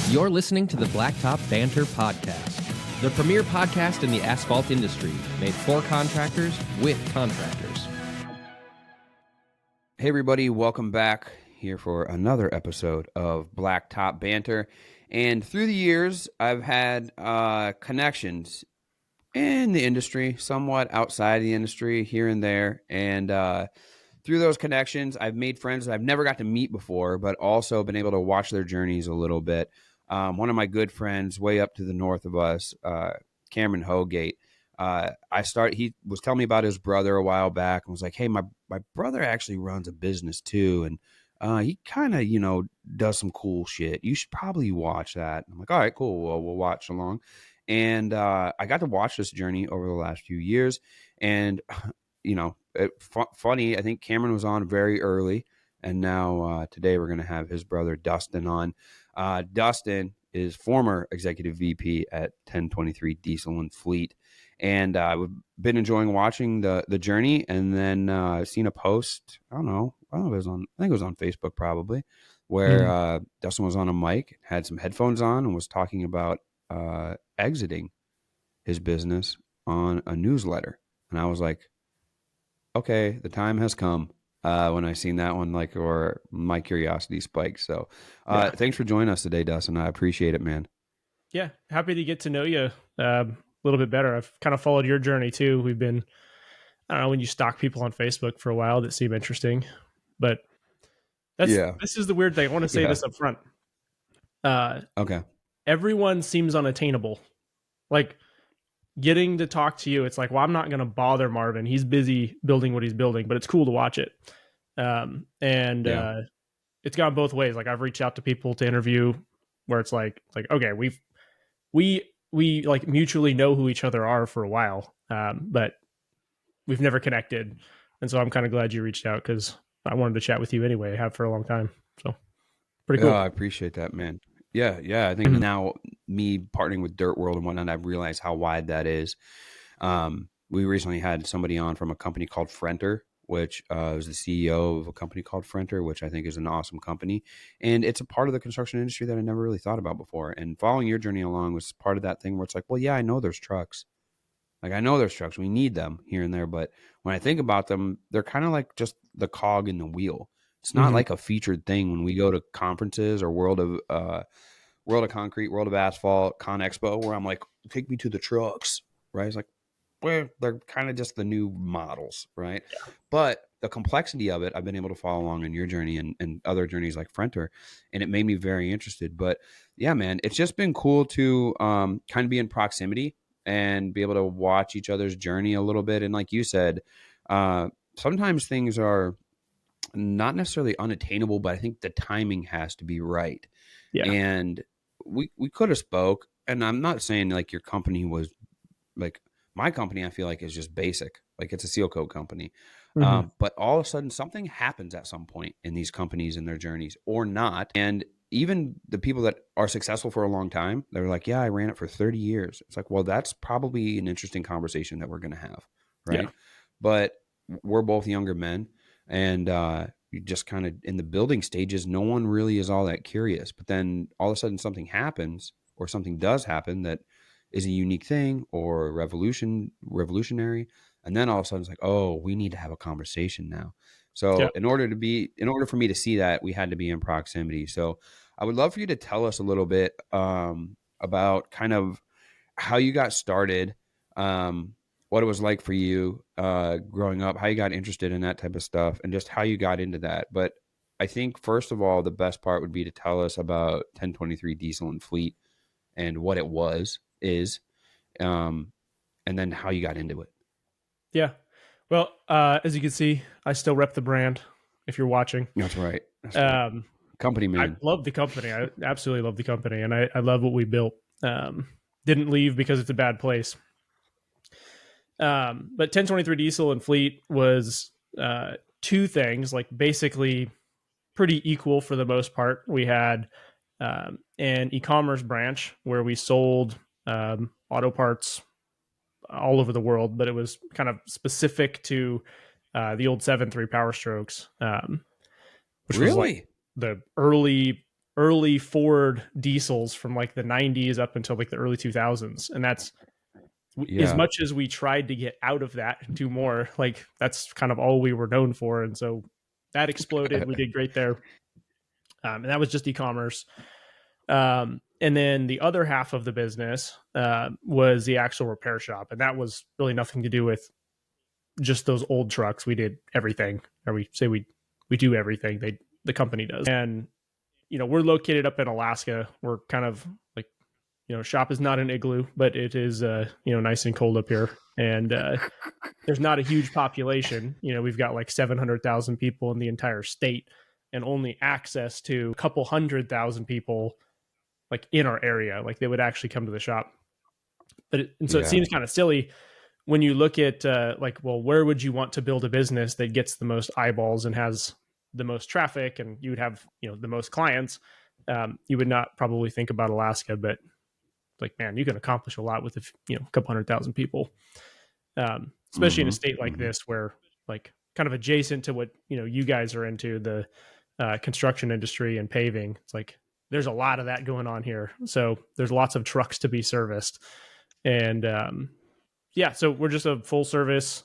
You're listening to the Black Top Banter podcast, the premier podcast in the asphalt industry, made for contractors with contractors. Hey everybody, welcome back here for another episode of Black Top Banter. And through the years, I've had connections in the industry, somewhat outside of the industry, here and there. And through those connections, I've made friends that I've never got to meet before, but also been able to watch their journeys a little bit. One of my good friends way up to the north of us, Marvin Joles, he was telling me about his brother a while back and was like, hey, my brother actually runs a business too. And he kind of, does some cool shit. You should probably watch that. I'm like, all right, cool. Well, we'll watch along. And I got to watch this journey over the last few years. And, funny, I think Cameron was on very early. And now today we're going to have his brother Dustin on. Dustin is former executive VP at 1023 Diesel and Fleet. And I've been enjoying watching the journey, and then seen a post. I think it was on Facebook probably, where Dustin was on a mic, had some headphones on, and was talking about exiting his business on a newsletter. And I was like, okay, the time has come. When I seen that one, or my curiosity spiked. So thanks for joining us today, Dustin. I appreciate it, man. Yeah, happy to get to know you a little bit better. I've kind of followed your journey too. We've been, I don't know, when you stalk people on Facebook for a while that seem interesting, but this is the weird thing. I want to say this up front. Okay. Everyone seems unattainable. Like, getting to talk to you, it's like, well, I'm not going to bother Marvin. He's busy building what he's building, but it's cool to watch it. It's gone both ways. Like, I've reached out to people to interview where it's like, okay, we like mutually know who each other are for a while, but we've never connected. And so I'm kind of glad you reached out, because I wanted to chat with you anyway. I have for a long time. So pretty cool. I appreciate that, man. Yeah. I think now, me partnering with Dirt World and whatnot, I've realized how wide that is. We recently had somebody on from a company called Frenter, which is the CEO of a company called Frenter, which I think is an awesome company. And it's a part of the construction industry that I never really thought about before. And following your journey along was part of that thing where it's like, well, yeah, I know there's trucks. Like, I know there's trucks. We need them here and there. But when I think about them, they're kind of like just the cog in the wheel. It's not like a featured thing when we go to conferences or World of Concrete, World of Asphalt, Con Expo, where I'm like, take me to the trucks, right? It's like, well, they're kind of just the new models, right? Yeah. But the complexity of it, I've been able to follow along in your journey and other journeys like Frenter, and it made me very interested. But yeah, man, it's just been cool to kind of be in proximity and be able to watch each other's journey a little bit. And like you said, sometimes things are not necessarily unattainable, but I think the timing has to be right. Yeah. And we could have spoke, and I'm not saying like your company was like my company, I feel like is just basic. Like, it's a seal coat company. But all of a sudden something happens at some point in these companies and their journeys, or not. And even the people that are successful for a long time, they're like, yeah, I ran it for 30 years. It's like, well, that's probably an interesting conversation that we're going to have. Right. Yeah. But we're both younger men, and you just kind of in the building stages, no one really is all that curious. But then all of a sudden something happens, or something does happen that is a unique thing or revolutionary. And then all of a sudden it's like, oh, we need to have a conversation now. So in order for me to see that, we had to be in proximity. So I would love for you to tell us a little bit about kind of how you got started, what it was like for you growing up, how you got interested in that type of stuff, and just how you got into that. But I think, first of all, the best part would be to tell us about 1023 Diesel and Fleet and what it is, and then how you got into it. Yeah. Well, as you can see, I still rep the brand, if you're watching. That's right. Company man. I love the company. I absolutely love the company, and I love what we built. Didn't leave because it's a bad place. But 1023 Diesel and Fleet was two things, like basically pretty equal for the most part. We had an e-commerce branch where we sold auto parts all over the world, but it was kind of specific to the old 7.3 Power Strokes, which was like the early early Ford diesels from like the 90s up until like the early 2000s. And that's as much as we tried to get out of that and do more, like that's kind of all we were known for. And so that exploded. We did great there. And that was just e-commerce. And then the other half of the business was the actual repair shop. And that was really nothing to do with just those old trucks. We did everything, or we say we do everything the company does. And, you know, we're located up in Alaska. We're kind of like, you know, shop is not an igloo, but it is, you know, nice and cold up here. And there's not a huge population. You know, we've got like 700,000 people in the entire state and only access to a couple 100,000 people like in our area. Like they would actually come to the shop. But it seems kind of silly when you look at like, well, where would you want to build a business that gets the most eyeballs and has the most traffic, and you would have, you know, the most clients? You would not probably think about Alaska, but like, man, you can accomplish a lot with a couple 100,000 people, especially in a state like this where like kind of adjacent to what, you know, you guys are into, the construction industry and paving. It's like there's a lot of that going on here. So there's lots of trucks to be serviced. And so we're just a full service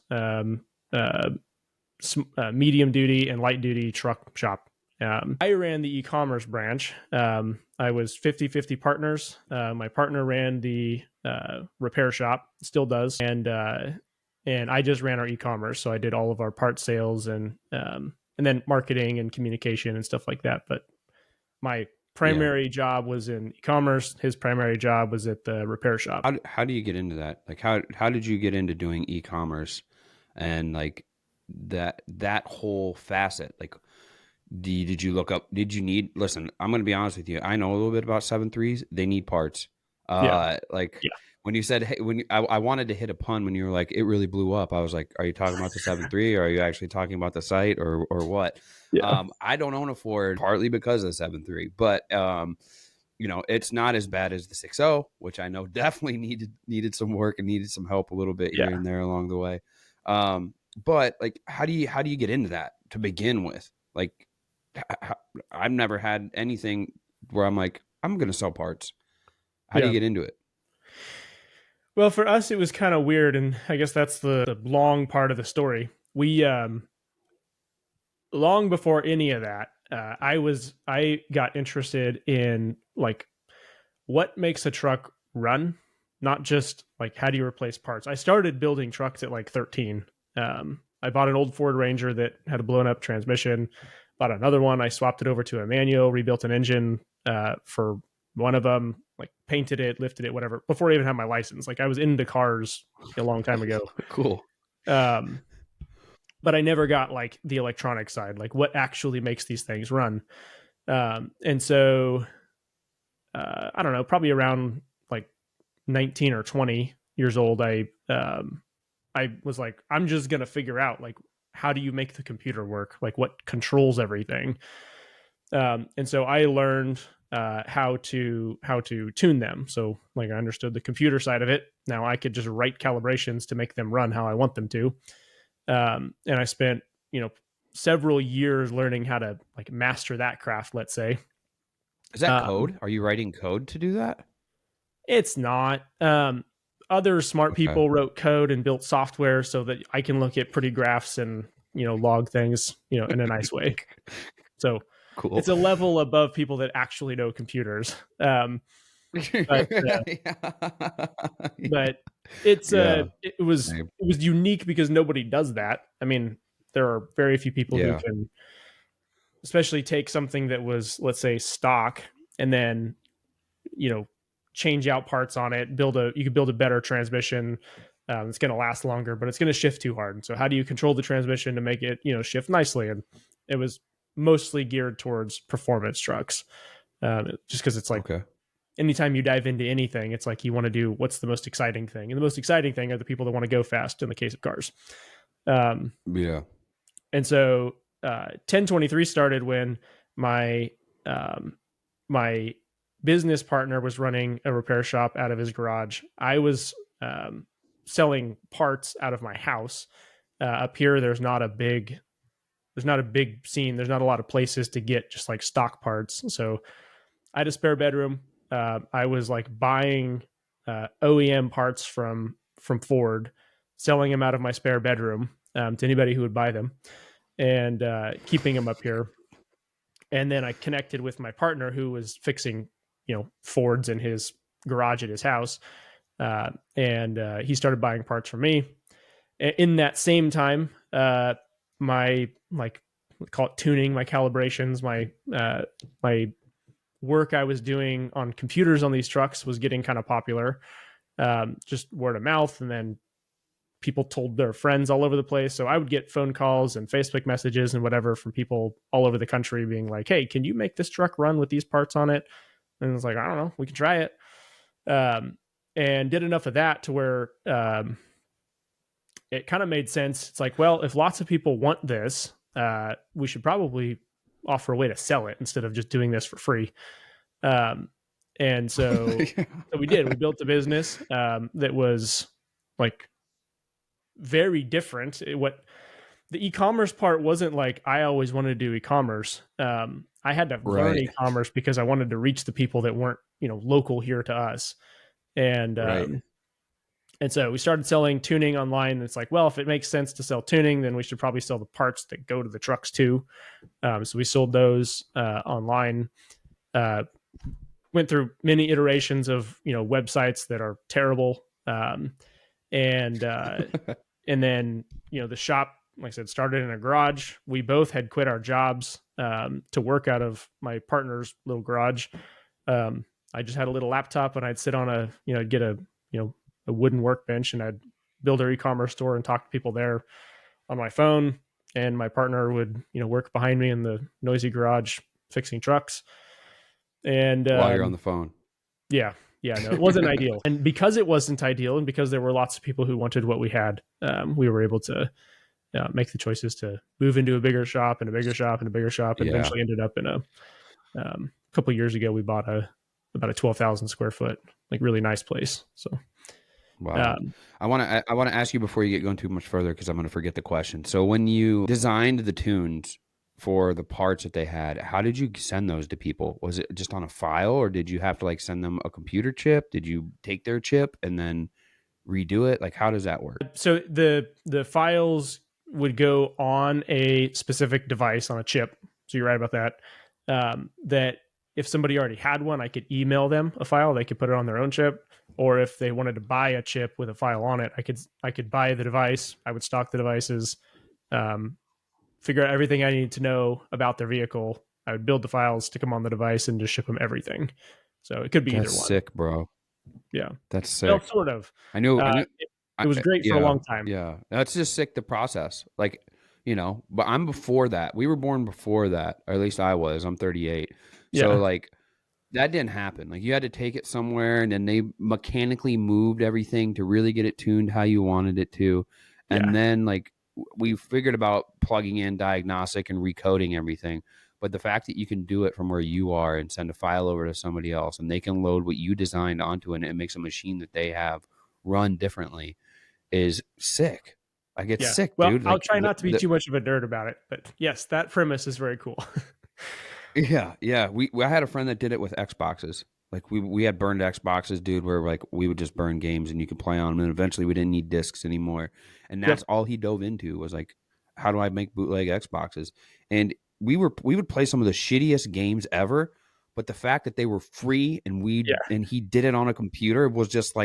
medium duty and light duty truck shop. I ran the e-commerce branch. I was 50-50 partners. My partner ran the repair shop, still does. And I just ran our e-commerce. So I did all of our part sales and then marketing and communication and stuff like that. But my primary job was in e-commerce. His primary job was at the repair shop. How do you get into that? Like how did you get into doing e-commerce and like that whole facet? Like, did you look up, listen, I'm going to be honest with you. I know a little bit about 7.3s. They need parts. When you said, hey, I wanted to hit a pun when you were like, it really blew up. I was like, are you talking about the 7.3 or are you actually talking about the site or what? Yeah. I don't own a Ford partly because of the 7.3, but, you know, it's not as bad as the 6.0, which I know definitely needed some work and needed some help a little bit here and there along the way. But like, how do you get into that to begin with? Like, I've never had anything where I'm like, I'm going to sell parts. How do you get into it? Well, for us, it was kind of weird. And I guess that's the long part of the story. We, long before any of that, I got interested in like what makes a truck run, not just like, how do you replace parts? I started building trucks at like 13. I bought an old Ford Ranger that had a blown up transmission, bought another one. I swapped it over to a manual, rebuilt an engine for one of them, like painted it, lifted it, whatever, before I even had my license. Like I was into cars a long time ago. Cool. But I never got like the electronic side, like what actually makes these things run. And so, I don't know, probably around like 19 or 20 years old, I was like, I'm just going to figure out like, how do you make the computer work? Like what controls everything? And so I learned how to tune them. So like I understood the computer side of it. Now I could just write calibrations to make them run how I want them to. And I spent, several years learning how to like master that craft, let's say. Is that code? Are you writing code to do that? It's not. Other smart people wrote code and built software so that I can look at pretty graphs and, log things, in a nice way. So cool. It's a level above people that actually know computers. But it's it was unique because nobody does that. I mean, there are very few people who can especially take something that was, let's say, stock and then, change out parts on it, you could build a better transmission. It's going to last longer, but it's going to shift too hard. And so how do you control the transmission to make it, shift nicely? And it was mostly geared towards performance trucks. Just because it's like, anytime you dive into anything, it's like you want to do what's the most exciting thing. And the most exciting thing are the people that want to go fast in the case of cars. And so 1023 started when my business partner was running a repair shop out of his garage. I was selling parts out of my house. Up here, there's not a big scene. There's not a lot of places to get just like stock parts. So I had a spare bedroom. I was like buying OEM parts from Ford, selling them out of my spare bedroom to anybody who would buy them, and keeping them up here. And then I connected with my partner who was fixing, Fords in his garage at his house, and he started buying parts from me. In that same time, my call it tuning, my calibrations, my work I was doing on computers on these trucks was getting kind of popular, just word of mouth, and then people told their friends all over the place. So I would get phone calls and Facebook messages and whatever from people all over the country being like, "Hey, can you make this truck run with these parts on it?" And I was like, "I don't know, we can try it." And did enough of that to where it kind of made sense. It's like, well, if lots of people want this, we should probably offer a way to sell it instead of just doing this for free. And so, so we did. We built a business that was like very different. What the e-commerce part wasn't like I always wanted to do e-commerce. I had to learn e-commerce because I wanted to reach the people that weren't, local here to us. And and so we started selling tuning online. And it's like, well, if it makes sense to sell tuning, then we should probably sell the parts that go to the trucks too. So we sold those online. Went through many iterations of websites that are terrible, and then the shop, like I said, started in a garage. We both had quit our jobs to work out of my partner's little garage. I just had a little laptop, and I'd sit on get a wooden workbench, and I'd build our e-commerce store and talk to people there on my phone. And my partner would work behind me in the noisy garage fixing trucks. And while you're on the phone. No, it wasn't ideal. And because it wasn't ideal, and because there were lots of people who wanted what we had, we were able to make the choices to move into a bigger shop and a bigger shop and a bigger shop, and eventually ended up in a couple of years ago. We bought about a 12,000 square foot, like really nice place. So, wow. I want to ask you before you get going too much further, because I'm going to forget the question. So when you designed the tunes for the parts that they had, how did you send those to people? Was it just on a file, or did you have to send them a computer chip? Did you take their chip and then redo it? How does that work? So the files would go on a specific device on a chip. So you're right about that. That if somebody already had one, I could email them a file. They could put it on their own chip, or if they wanted to buy a chip with a file on it, I could buy the device. I would stock the devices. Figure out everything I need to know about their vehicle. I would build the files, stick them on the device, and just ship them everything. So it could be either one. Sick, bro. Yeah, that's sick. Well, sort of. I knew. It was great for a long time. Yeah, that's just sick. The process, but I'm before that. We were born before that, or at least I was. I'm 38. So that didn't happen. You had to take it somewhere, and then they mechanically moved everything to really get it tuned how you wanted it to, and then we figured about plugging in diagnostic and recoding everything. But the fact that you can do it from where you are and send a file over to somebody else, and they can load what you designed onto it, and it makes a machine that they have run differently, is sick. It's sick, well, dude. I'll try not to be too much of a nerd about it, but yes, that premise is very cool. Yeah. I had a friend that did it with Xboxes. We had burned Xboxes, dude, where we would just burn games and you could play on them, and eventually we didn't need discs anymore. And that's all he dove into was how do I make bootleg Xboxes? And we would play some of the shittiest games ever, but the fact that they were free and and he did it on a computer was just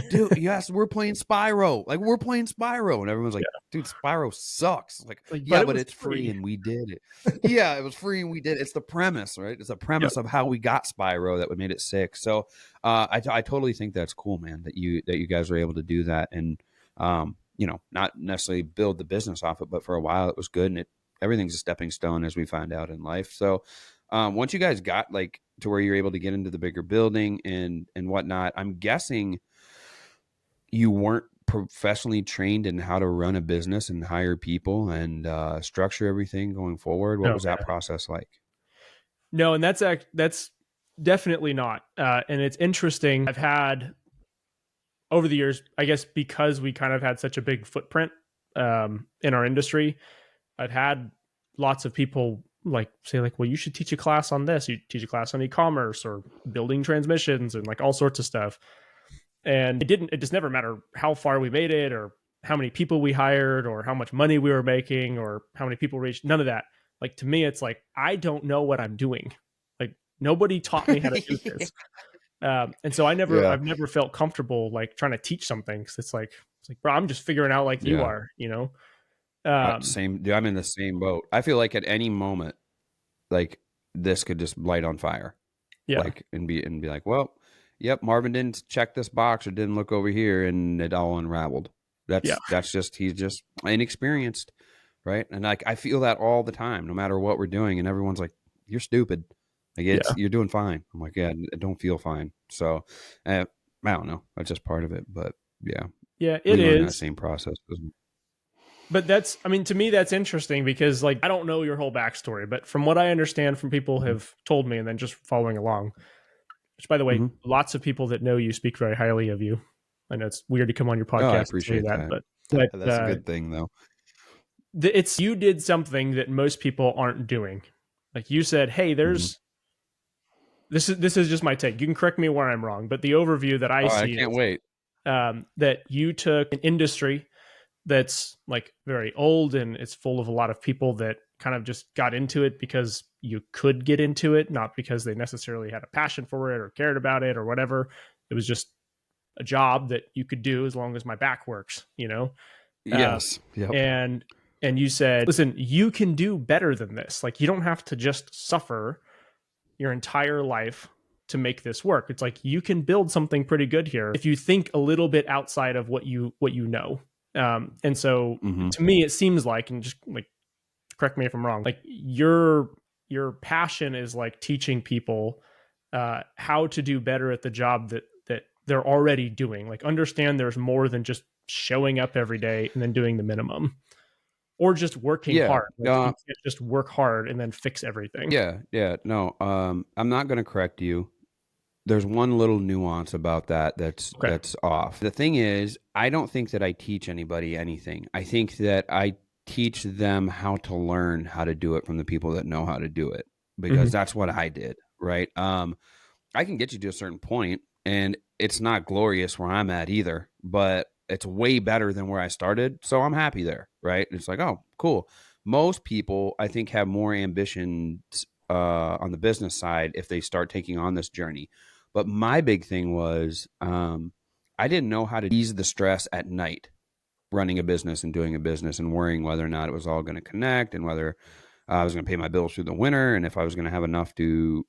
dude, yes, we're playing Spyro. We're playing Spyro. And everyone's dude, Spyro sucks. But it's free and we did it. Yeah, it was free and we did it. It's the premise, right? It's the premise of how we got Spyro that made it sick. So I totally think that's cool, man, that you guys were able to do that. And not necessarily build the business off it, but for a while it was good, and everything's a stepping stone, as we find out in life. So once you guys got to where you're able to get into the bigger building and whatnot, I'm guessing you weren't professionally trained in how to run a business and hire people and structure everything going forward. What was that process like? No, and that's definitely not. And it's interesting. I've had over the years, I guess, because we kind of had such a big footprint in our industry, I've had lots of people like say like, well, you should teach a class on this. You teach a class on e-commerce or building transmissions and like all sorts of stuff. And it just never mattered how far we made it or how many people we hired or how much money we were making or how many people reached. None of that. Like to me, it's like, I don't know what I'm doing. Like nobody taught me how to do this. And so I've never felt comfortable like trying to teach something. Cause it's like, bro, I'm just figuring out like you are, you know? Same. Dude, I'm in the same boat. I feel like at any moment, like this could just light on fire. Yeah. Like, and be like, well, yep, Marvin didn't check this box or didn't look over here, and it all unraveled. That's just, he's just inexperienced, right? And like I feel that all the time, no matter what we're doing, and everyone's like, "You're stupid." Like you're doing fine. I'm like, yeah, I don't feel fine. So I don't know. That's just part of it, but yeah, it is that same process. But that's, I mean, to me, that's interesting because like, I don't know your whole backstory, but from what I understand from people have told me and then just following along, which by the way, lots of people that know you speak very highly of you. I know it's weird to come on your podcast. I appreciate that. But that's a good thing though. It's, you did something that most people aren't doing. Like you said, hey, there's, this is just my take. You can correct me where I'm wrong, but the overview that I see I can't wait. That you took an industry that's like very old and it's full of a lot of people that kind of just got into it because you could get into it, not because they necessarily had a passion for it or cared about it or whatever. It was just a job that you could do as long as my back works, you know? Yes. Yep. And you said, listen, you can do better than this. Like you don't have to just suffer your entire life to make this work. It's like you can build something pretty good here if you think a little bit outside of what you know. And so to me, it seems like, and just like, correct me if I'm wrong, like your passion is like teaching people how to do better at the job that they're already doing. Like understand there's more than just showing up every day and then doing the minimum or just working hard. Like you can't just work hard and then fix everything. Yeah. No, I'm not going to correct you. There's one little nuance about that's off. The thing is, I don't think that I teach anybody anything. I think that I teach them how to learn how to do it from the people that know how to do it, because that's what I did, right? I can get you to a certain point, and it's not glorious where I'm at either, but it's way better than where I started, so I'm happy there, right? It's like, oh, cool. Most people, I think, have more ambitions on the business side if they start taking on this journey. But my big thing was I didn't know how to ease the stress at night running a business and doing a business and worrying whether or not it was all going to connect and whether I was going to pay my bills through the winter and if I was going to have enough to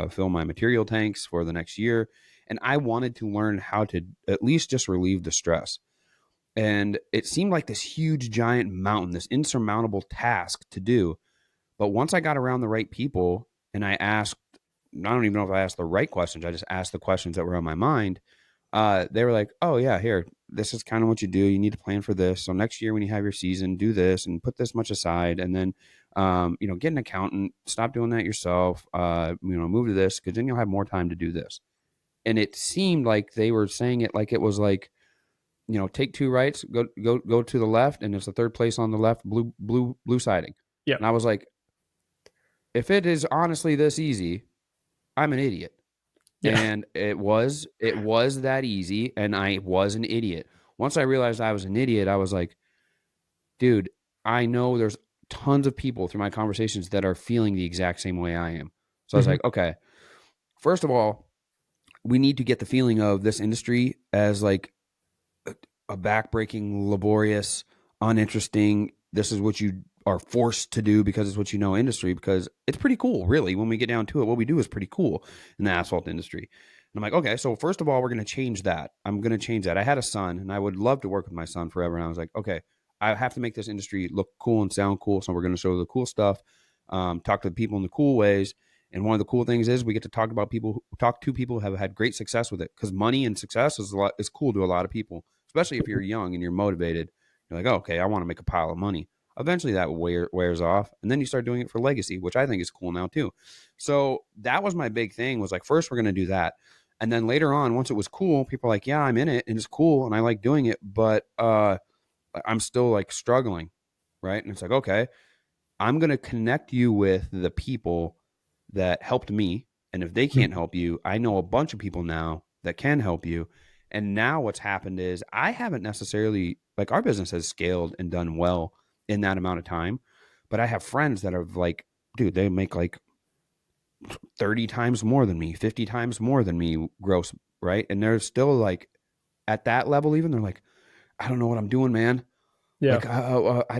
fill my material tanks for the next year. And I wanted to learn how to at least just relieve the stress. And it seemed like this huge, giant mountain, this insurmountable task to do. But once I got around the right people and I asked, I don't even know if I asked the right questions. I just asked the questions that were on my mind. They were like, oh yeah, here, this is kind of what you do. You need to plan for this. So next year when you have your season, do this and put this much aside. And then, get an accountant, stop doing that yourself, move to this, because then you'll have more time to do this. And it seemed like they were saying it like it was like, take two rights, go to the left. And it's the third place on the left, blue siding. Yeah. And I was like, if it is honestly this easy, I'm an idiot. Yeah. And it was that easy, and I was an idiot. Once I realized I was an idiot, I was like, dude, I know there's tons of people through my conversations that are feeling the exact same way I am. So I was like, okay, first of all, we need to get the feeling of this industry as like a backbreaking, laborious, uninteresting, this is what you are forced to do because it's what you know industry, because it's pretty cool, really. When we get down to it, what we do is pretty cool in the asphalt industry. And I'm like, okay, so first of all, we're going to change that. I'm going to change that. I had a son, and I would love to work with my son forever. And I was like, okay, I have to make this industry look cool and sound cool. So we're going to show the cool stuff, talk to people in the cool ways. And one of the cool things is we get to talk to people who have had great success with it, because money and success is cool to a lot of people, especially if you're young and you're motivated. You're like, oh, okay, I want to make a pile of money. Eventually that wears off, and then you start doing it for legacy, which I think is cool now too. So that was my big thing, was like, first we're going to do that. And then later on, once it was cool, people are like, yeah, I'm in it and it's cool and I like doing it, but I'm still like struggling. Right. And it's like, okay, I'm going to connect you with the people that helped me. And if they can't help you, I know a bunch of people now that can help you. And now what's happened is I haven't necessarily, like, our business has scaled and done well in that amount of time. But I have friends that are like, dude, they make like 30 times more than me, 50 times more than me gross, right? And they're still like at that level, even they're like, I don't know what I'm doing, man. Yeah. Like,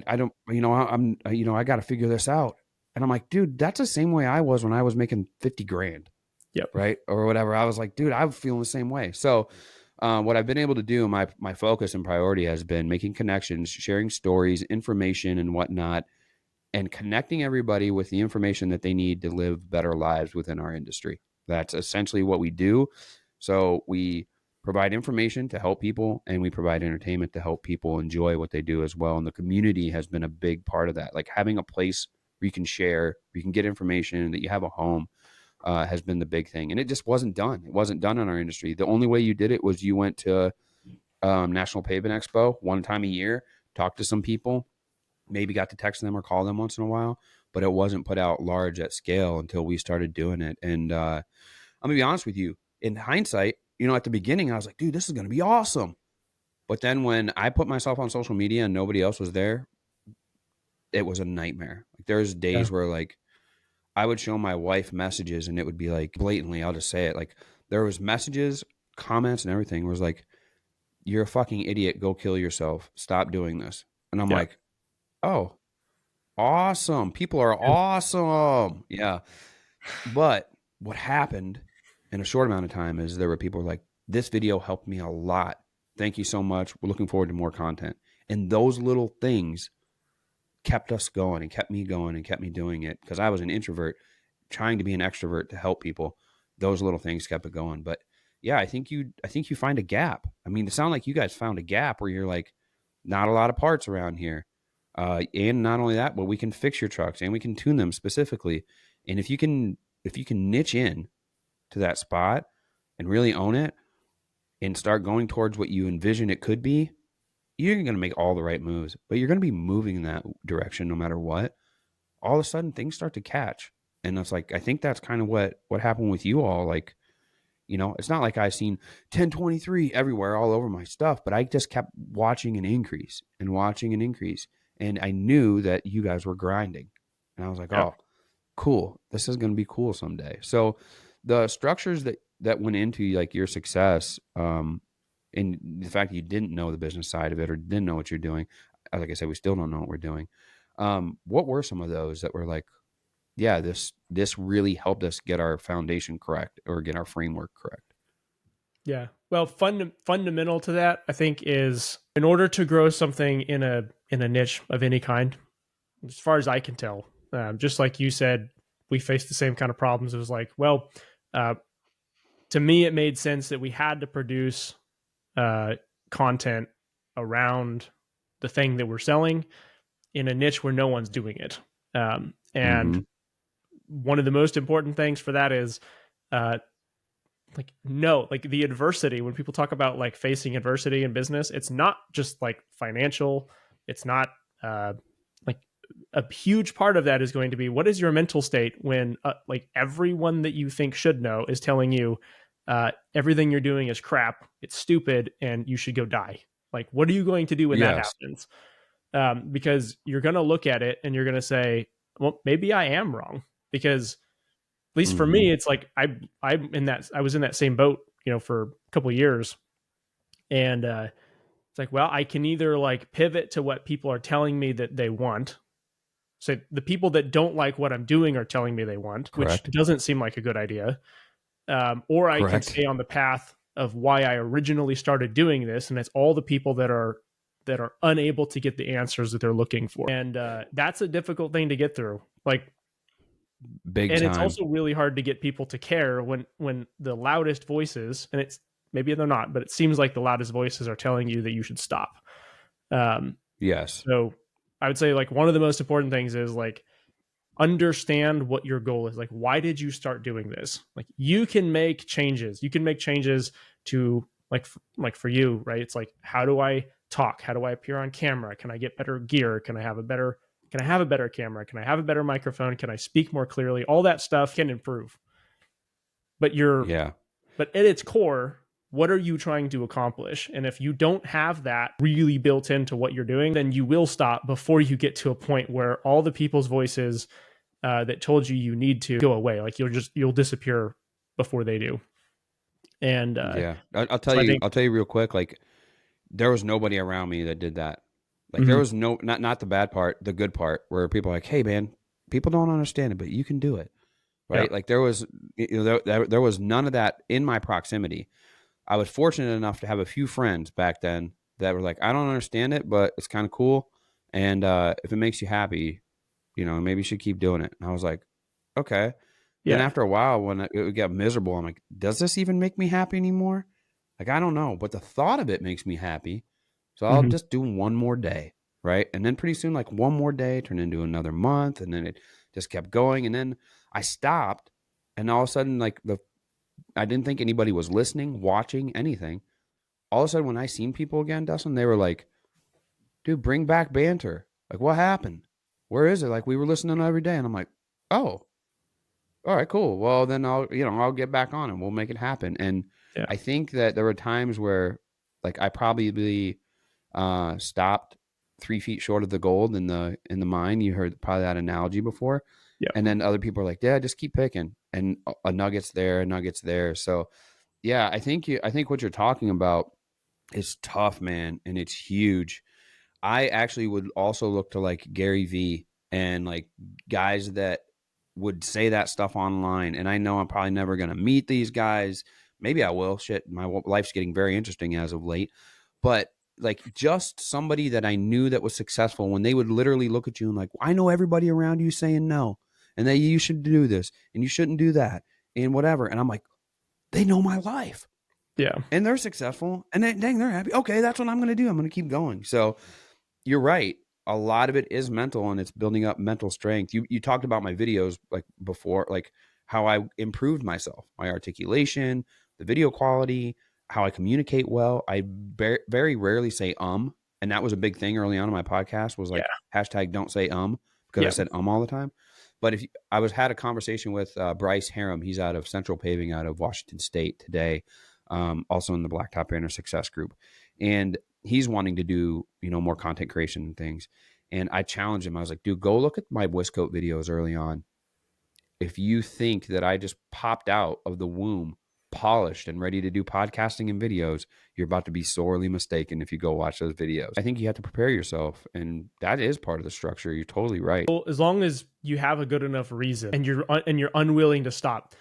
I don't, I got to figure this out. And I'm like, dude, that's the same way I was when I was making 50 grand. Yep. Right. Or whatever. I was like, dude, I'm feeling the same way. So, what I've been able to do, my focus and priority has been making connections, sharing stories, information and whatnot, and connecting everybody with the information that they need to live better lives within our industry. That's essentially what we do. So we provide information to help people, and we provide entertainment to help people enjoy what they do as well. And the community has been a big part of that. Like having a place where you can share, where you can get information, that you have a home, has been the big thing. And it just wasn't done. It wasn't done in our industry. The only way you did it was you went to National Pavement Expo one time a year, talked to some people, maybe got to text them or call them once in a while, but it wasn't put out large at scale until we started doing it. And I'm gonna be honest with you, in hindsight, at the beginning, I was like, dude, this is going to be awesome. But then when I put myself on social media and nobody else was there, it was a nightmare. Like there's days where like I would show my wife messages and it would be like blatantly, I'll just say it. Like there was messages, comments and everything was like, you're a fucking idiot. Go kill yourself. Stop doing this. And I'm like, oh, awesome. People are awesome. Yeah. But what happened in a short amount of time is there were people like, this video helped me a lot. Thank you so much. We're looking forward to more content. And those little things kept us going and kept me going and kept me doing it, because I was an introvert trying to be an extrovert to help people. Those little things kept it going. But yeah, I think you find a gap. I mean, it sounded like you guys found a gap where you're like, not a lot of parts around here. And not only that, but we can fix your trucks and we can tune them specifically. And if you can niche in to that spot and really own it and start going towards what you envision it could be, you're going to make all the right moves, but you're going to be moving in that direction no matter what. All of a sudden things start to catch. And it's like, I think that's kind of what happened with you all. Like, it's not like I've seen 1023 everywhere all over my stuff, but I just kept watching an increase and watching an increase. And I knew that you guys were grinding. And I was like, oh, cool. This is going to be cool someday. So the structures that went into like your success, and the fact that you didn't know the business side of it or didn't know what you're doing, like I said, we still don't know what we're doing. What were some of those that were like, yeah, this really helped us get our foundation correct or get our framework correct? Yeah. Well, fundamental to that, I think, is in order to grow something in a niche of any kind, as far as I can tell, just like you said, we faced the same kind of problems. It was like, well, to me, it made sense that we had to produce content around the thing that we're selling in a niche where no one's doing it. And one of the most important things for that is the adversity. When people talk about like facing adversity in business, it's not just like financial. It's not like a huge part of that is going to be, what is your mental state when like everyone that you think should know is telling you everything you're doing is crap, it's stupid, and you should go die. Like, what are you going to do when that happens? Because you're going to look at it and you're going to say, well, maybe I am wrong. Because at least for me, it's like I was in that same boat, for a couple of years. And it's like, well, I can either like pivot to what people are telling me that they want. So the people that don't like what I'm doing are telling me they want, which doesn't seem like a good idea. Or I can stay on the path of why I originally started doing this, and it's all the people that are unable to get the answers that they're looking for. And that's a difficult thing to get through. Like, big time. It's also really hard to get people to care when the loudest voices, and it's maybe they're not, but it seems like the loudest voices are telling you that you should stop. Yes. So I would say like one of the most important things is like understand what your goal is. Like, why did you start doing this? Like, you can make changes. You can make changes to like for you, right? It's like, how do I talk? How do I appear on camera? Can I get better gear? Can I have a better Can I have a better camera? Can I have a better microphone? Can I speak more clearly? All that stuff can improve. But but at its core, what are you trying to accomplish? And if you don't have that really built into what you're doing, then you will stop before you get to a point where all the people's voices that told you need to go away. Like you'll disappear before they do. And I'll tell you real quick. Like there was nobody around me that did that. Like there was not the bad part, the good part, where people are like, hey man, people don't understand it, but you can do it. Right. Yeah. Like there was, there was none of that in my proximity. I was fortunate enough to have a few friends back then that were like, I don't understand it, but it's kind of cool. And if it makes you happy, maybe you should keep doing it. And I was like, okay. Yeah. Then after a while, when it would get miserable, I'm like, does this even make me happy anymore? Like, I don't know, but the thought of it makes me happy. So I'll just do one more day. Right. And then pretty soon, like one more day turned into another month. And then it just kept going. And then I stopped. And all of a sudden, like I didn't think anybody was listening, watching, anything. All of a sudden, when I seen people again, Dustin, they were like, dude, bring back banter. Like, what happened? Where is it? Like, we were listening every day. And I'm like, oh, all right, cool. Well, then I'll get back on and we'll make it happen. And I think that there were times where, like, I probably stopped 3 feet short of the gold in the mine. You heard probably that analogy before. Yeah. And then other people are like, yeah, just keep picking. And a nugget's there. So yeah, I think what you're talking about is tough, man. And it's huge. I actually would also look to like Gary V and like guys that would say that stuff online. And I know I'm probably never going to meet these guys. Maybe I will. Shit. My life's getting very interesting as of late, but like just somebody that I knew that was successful, when they would literally look at you and like, I know everybody around you saying no, and that you should do this and you shouldn't do that and whatever. And I'm like, they know my life. Yeah. And they're successful and dang, they're happy. Okay. That's what I'm going to do. I'm going to keep going. So you're right. A lot of it is mental, and it's building up mental strength. You talked about my videos like before, like how I improved myself, my articulation, the video quality, how I communicate well. I very rarely say and that was a big thing early on in my podcast was like hashtag don't say because I said all the time. But had a conversation with Bryce Harum. He's out of Central Paving out of Washington State today, also in the Black Top Banter Success Group. And he's wanting to do, more content creation and things. And I challenged him. I was like, dude, go look at my Wiscoat videos early on. If you think that I just popped out of the womb, polished and ready to do podcasting and videos, you're about to be sorely mistaken if you go watch those videos. I think you have to prepare yourself, and that is part of the structure. You're totally right. Well, as long as you have a good enough reason and you're unwilling to stop.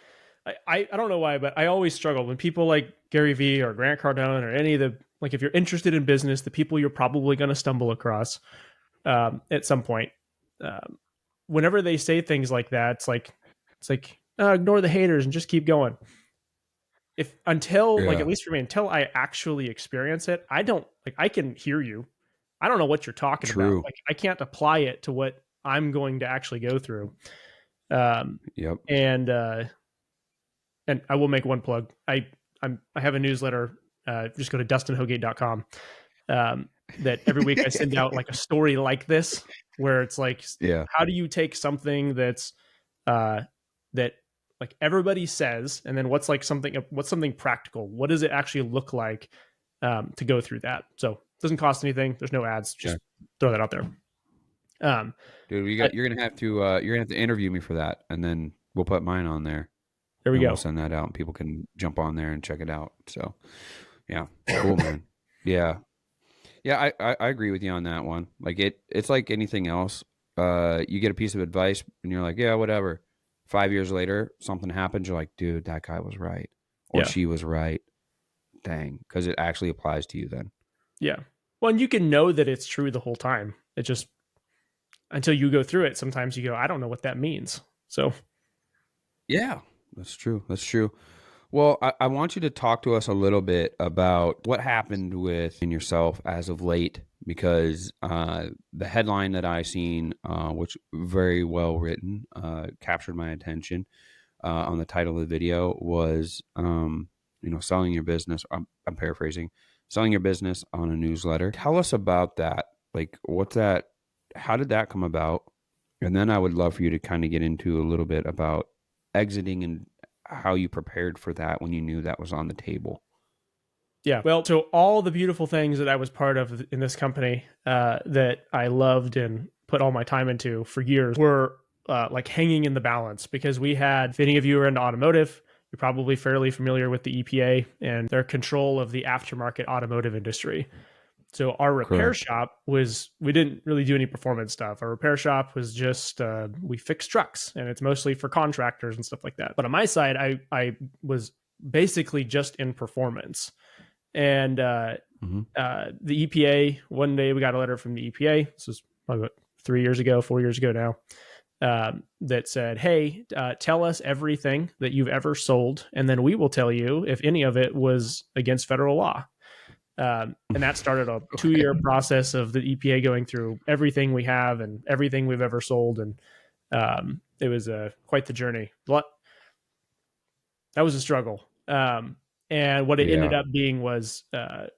I don't know why, but I always struggle when people like Gary Vee or Grant Cardone or any of the, like, if you're interested in business, the people you're probably going to stumble across at some point, whenever they say things like that, it's like ignore the haters and just keep going. Like, at least for me, until I actually experience it, I can hear you. I don't know what you're talking about. Like, I can't apply it to what I'm going to actually go through. And I will make one plug. I have a newsletter. Just go to dustinhogate.com. That every week I send out like a story like this, where it's like, how do you take something that's that like everybody says, and then what's something practical? What does it actually look like to go through that? So it doesn't cost anything. There's no ads. Just throw that out there. Dude, you're gonna have to interview me for that, and then we'll put mine on there. There we go. We'll send that out, and people can jump on there and check it out. So, yeah, cool, man. Yeah, I agree with you on that one. Like it's like anything else. You get a piece of advice, and you're like, yeah, whatever. 5 years later, something happens. You're like, dude, that guy was right, or she was right. Dang, because it actually applies to you then. Yeah. Well, and you can know that it's true the whole time. It just until you go through it, sometimes you go, I don't know what that means. So, yeah. That's true. Well, I want you to talk to us a little bit about what happened within yourself as of late, because the headline that I seen, which very well written, captured my attention on the title of the video was, selling your business. I'm paraphrasing, selling your business on a newsletter. Tell us about that. Like, what's that? how did that come about? And then I would love for you to kind of get into a little bit about exiting and how you prepared for that when you knew that was on the table. Yeah. Well, so all the beautiful things that I was part of in this company that I loved and put all my time into for years were like hanging in the balance, because we had, if any of you are into automotive, you're probably fairly familiar with the EPA and their control of the aftermarket automotive industry. So our repair Correct. shop we didn't really do any performance stuff. Our repair shop was just, we fix trucks, and it's mostly for contractors and stuff like that. But on my side, I was basically just in performance. And the EPA, one day we got a letter from the EPA. This was probably about 4 years ago now, that said, hey, tell us everything that you've ever sold, and then we will tell you if any of it was against federal law. And that started a 2-year process of the EPA going through everything we have and everything we've ever sold. And it was quite the journey. But that was a struggle. And what it ended up being was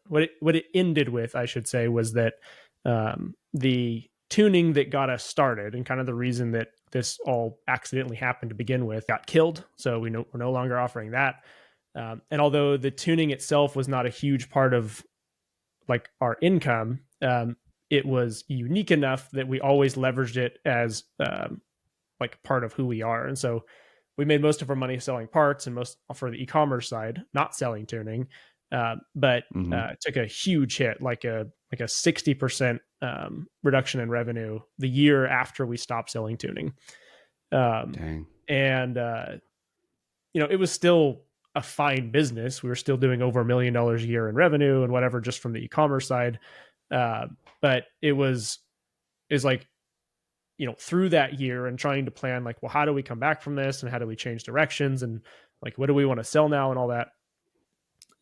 what it ended with, I should say, was that the tuning that got us started, and kind of the reason that this all accidentally happened to begin with, got killed. So we're no longer offering that. And although the tuning itself was not a huge part of like our income, it was unique enough that we always leveraged it as like part of who we are. And so we made most of our money selling parts, and most for the e-commerce side, not selling tuning, but took a huge hit, like a 60% reduction in revenue the year after we stopped selling tuning. Dang. And it was still a fine business. We were still doing over $1 million a year in revenue and whatever, just from the e-commerce side. But is like, through that year and trying to plan, like, well, how do we come back from this, and how do we change directions, and like, what do we want to sell now, and all that.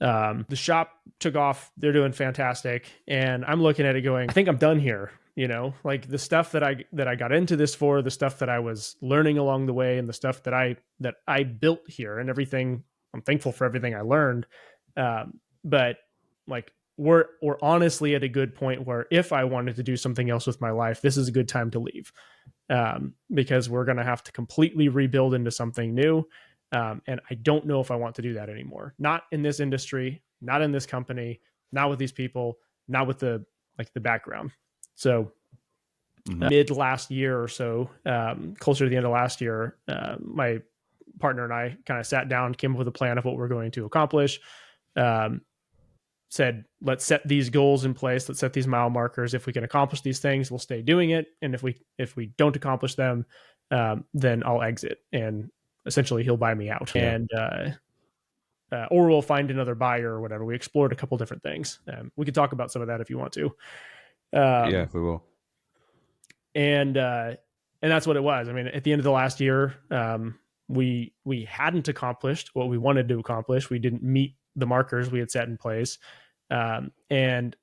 The shop took off. They're doing fantastic. And I'm looking at it going, I think I'm done here. Like the stuff that I got into this for, the stuff that I was learning along the way, and the stuff that I built here, and everything. I'm thankful for everything I learned. But like, we're honestly at a good point where if I wanted to do something else with my life, this is a good time to leave, because we're going to have to completely rebuild into something new. And I don't know if I want to do that anymore. Not in this industry, not in this company, not with these people, not with the background. So mid last year or so, closer to the end of last year, my partner and I kind of sat down, came up with a plan of what we're going to accomplish. Said, let's set these goals in place. Let's set these mile markers. If we can accomplish these things, we'll stay doing it. And if we don't accomplish them, then I'll exit, and essentially he'll buy me out. Yeah. And or we'll find another buyer or whatever. We explored a couple different things. We could talk about some of that if you want to. Yeah, we will. And that's what it was. I mean, at the end of the last year, we hadn't accomplished what we wanted to accomplish. We didn't meet the markers we had set in place. And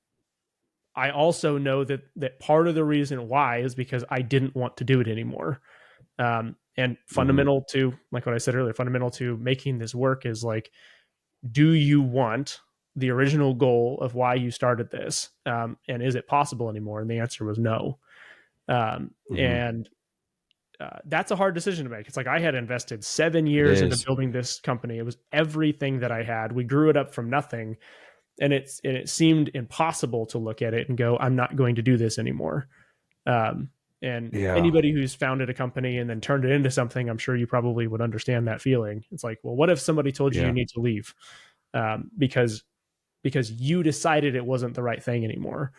I also know that part of the reason why is because I didn't want to do it anymore. And fundamental to, like what I said earlier, fundamental to making this work is like, do you want the original goal of why you started this? And is it possible anymore? And the answer was no. And that's a hard decision to make. It's like, I had invested 7 years into building this company. It was everything that I had. We grew it up from nothing. And it seemed impossible to look at it and go, I'm not going to do this anymore. Anybody who's founded a company and then turned it into something, I'm sure you probably would understand that feeling. It's like, well, what if somebody told you you need to leave because you decided it wasn't the right thing anymore?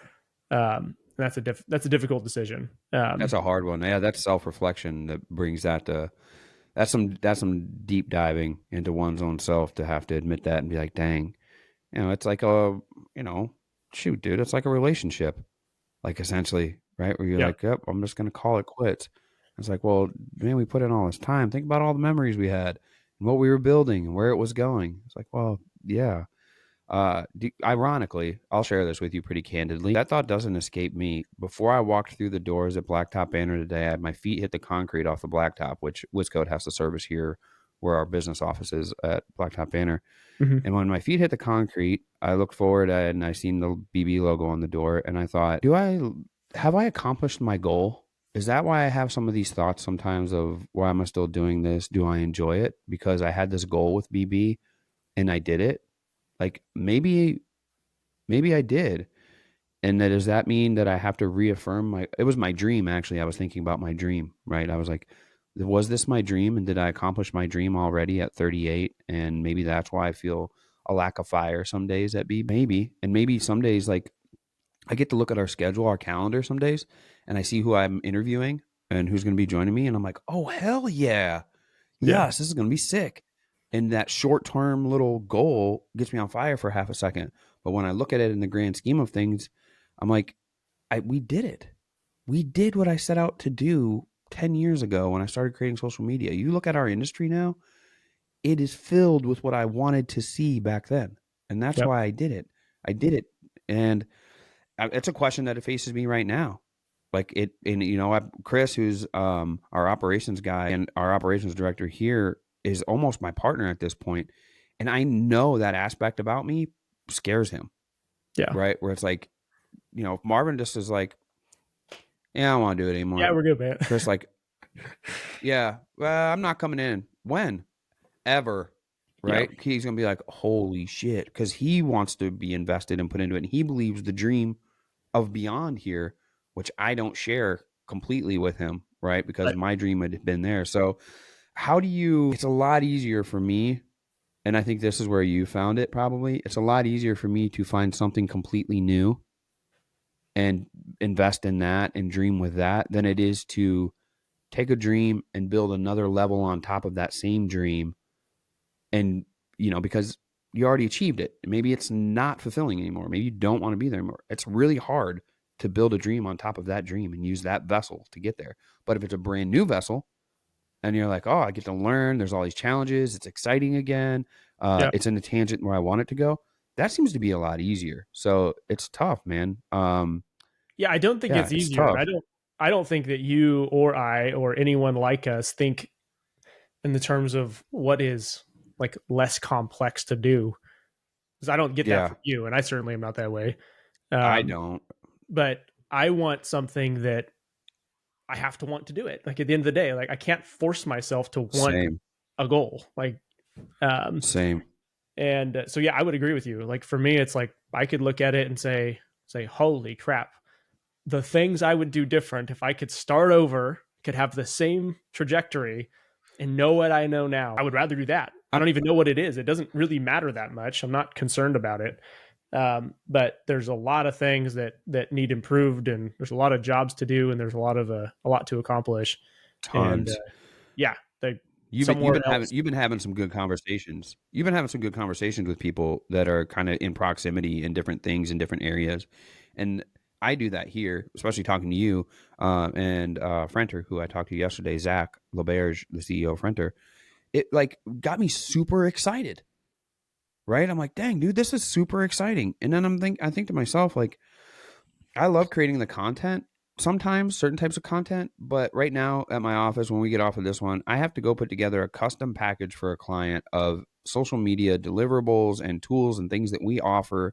That's a difficult decision. That's a hard one. Yeah, that's self-reflection that brings that to. That's some deep diving into one's own self to have to admit that and be like, dang, it's like shoot, dude, it's like a relationship, like essentially, right? Where you're like, yep, I'm just gonna call it quits. It's like, well, man, we put in all this time. Think about all the memories we had and what we were building and where it was going. It's like, well, yeah. Ironically, I'll share this with you pretty candidly. That thought doesn't escape me. Before I walked through the doors at Black Top Banter today, I had my feet hit the concrete off the blacktop, which Wiscote has to service here where our business office is at Black Top Banter. And when my feet hit the concrete, I looked forward and I seen the BB logo on the door, and I thought, do I have I accomplished my goal? Is that why I have some of these thoughts sometimes of why am I still doing this? Do I enjoy it? Because I had this goal with BB and I did it. Like maybe I did. And that does that mean that I have to reaffirm it was my dream actually. I was thinking about my dream, right? I was like, was this my dream and did I accomplish my dream already at 38? And maybe that's why I feel a lack of fire some days at BB. Maybe. And maybe some days like I get to look at our schedule, our calendar some days, and I see who I'm interviewing and who's going to be joining me. And I'm like, oh, hell yeah. Yeah. Yes, this is going to be sick. And that short term little goal gets me on fire for half a second. But when I look at it in the grand scheme of things, I'm like, we did it. We did what I set out to do 10 years ago when I started creating social media. You look at our industry now, it is filled with what I wanted to see back then. And that's why I did it. I did it. And it's a question that it faces me right now. Like it, and Chris, who's our operations guy and our operations director here, is almost my partner at this point, and I know that aspect about me scares him. Yeah. Right. Where it's like, Marvin just is like, yeah, I don't want to do it anymore. Yeah, we're good, man. Chris, like, yeah, I'm not coming in. When? Ever. Right. Yeah. He's gonna be like, holy shit, because he wants to be invested and put into it, and he believes the dream of beyond here, which I don't share completely with him, right? Because my dream had been there. So it's a lot easier for me, and I think this is where you found it probably. It's a lot easier for me to find something completely new and invest in that and dream with that than it is to take a dream and build another level on top of that same dream. And, because you already achieved it. Maybe it's not fulfilling anymore. Maybe you don't want to be there anymore. It's really hard to build a dream on top of that dream and use that vessel to get there. But if it's a brand new vessel and you're like, oh, I get to learn, there's all these challenges, it's exciting again, it's in a tangent where I want it to go, that seems to be a lot easier. So it's tough, man. I don't think it's easier. I don't think that you or I or anyone like us think in the terms of what is like less complex to do, because I don't get that from you, and I certainly am not that way. I don't. But I want something that I have to want to do it. Like at the end of the day, like I can't force myself to want a goal. Like, same. And so, I would agree with you. Like for me, it's like I could look at it and say, holy crap, the things I would do different if I could start over, could have the same trajectory and know what I know now. I would rather do that. I don't even know what it is. It doesn't really matter that much. I'm not concerned about it. But there's a lot of things that need improved, and there's a lot of jobs to do, and there's a lot to accomplish. Tons. And, you've been having some good conversations. You've been having some good conversations with people that are kind of in proximity in different things in different areas. And I do that here, especially talking to you and Frenter, who I talked to yesterday, Zach LeBerge, the CEO of Frenter. It like got me super excited. Right? I'm like, dang, dude, this is super exciting. And then I think to myself, like, I love creating the content, sometimes certain types of content, but right now at my office, when we get off of this one, I have to go put together a custom package for a client of social media deliverables and tools and things that we offer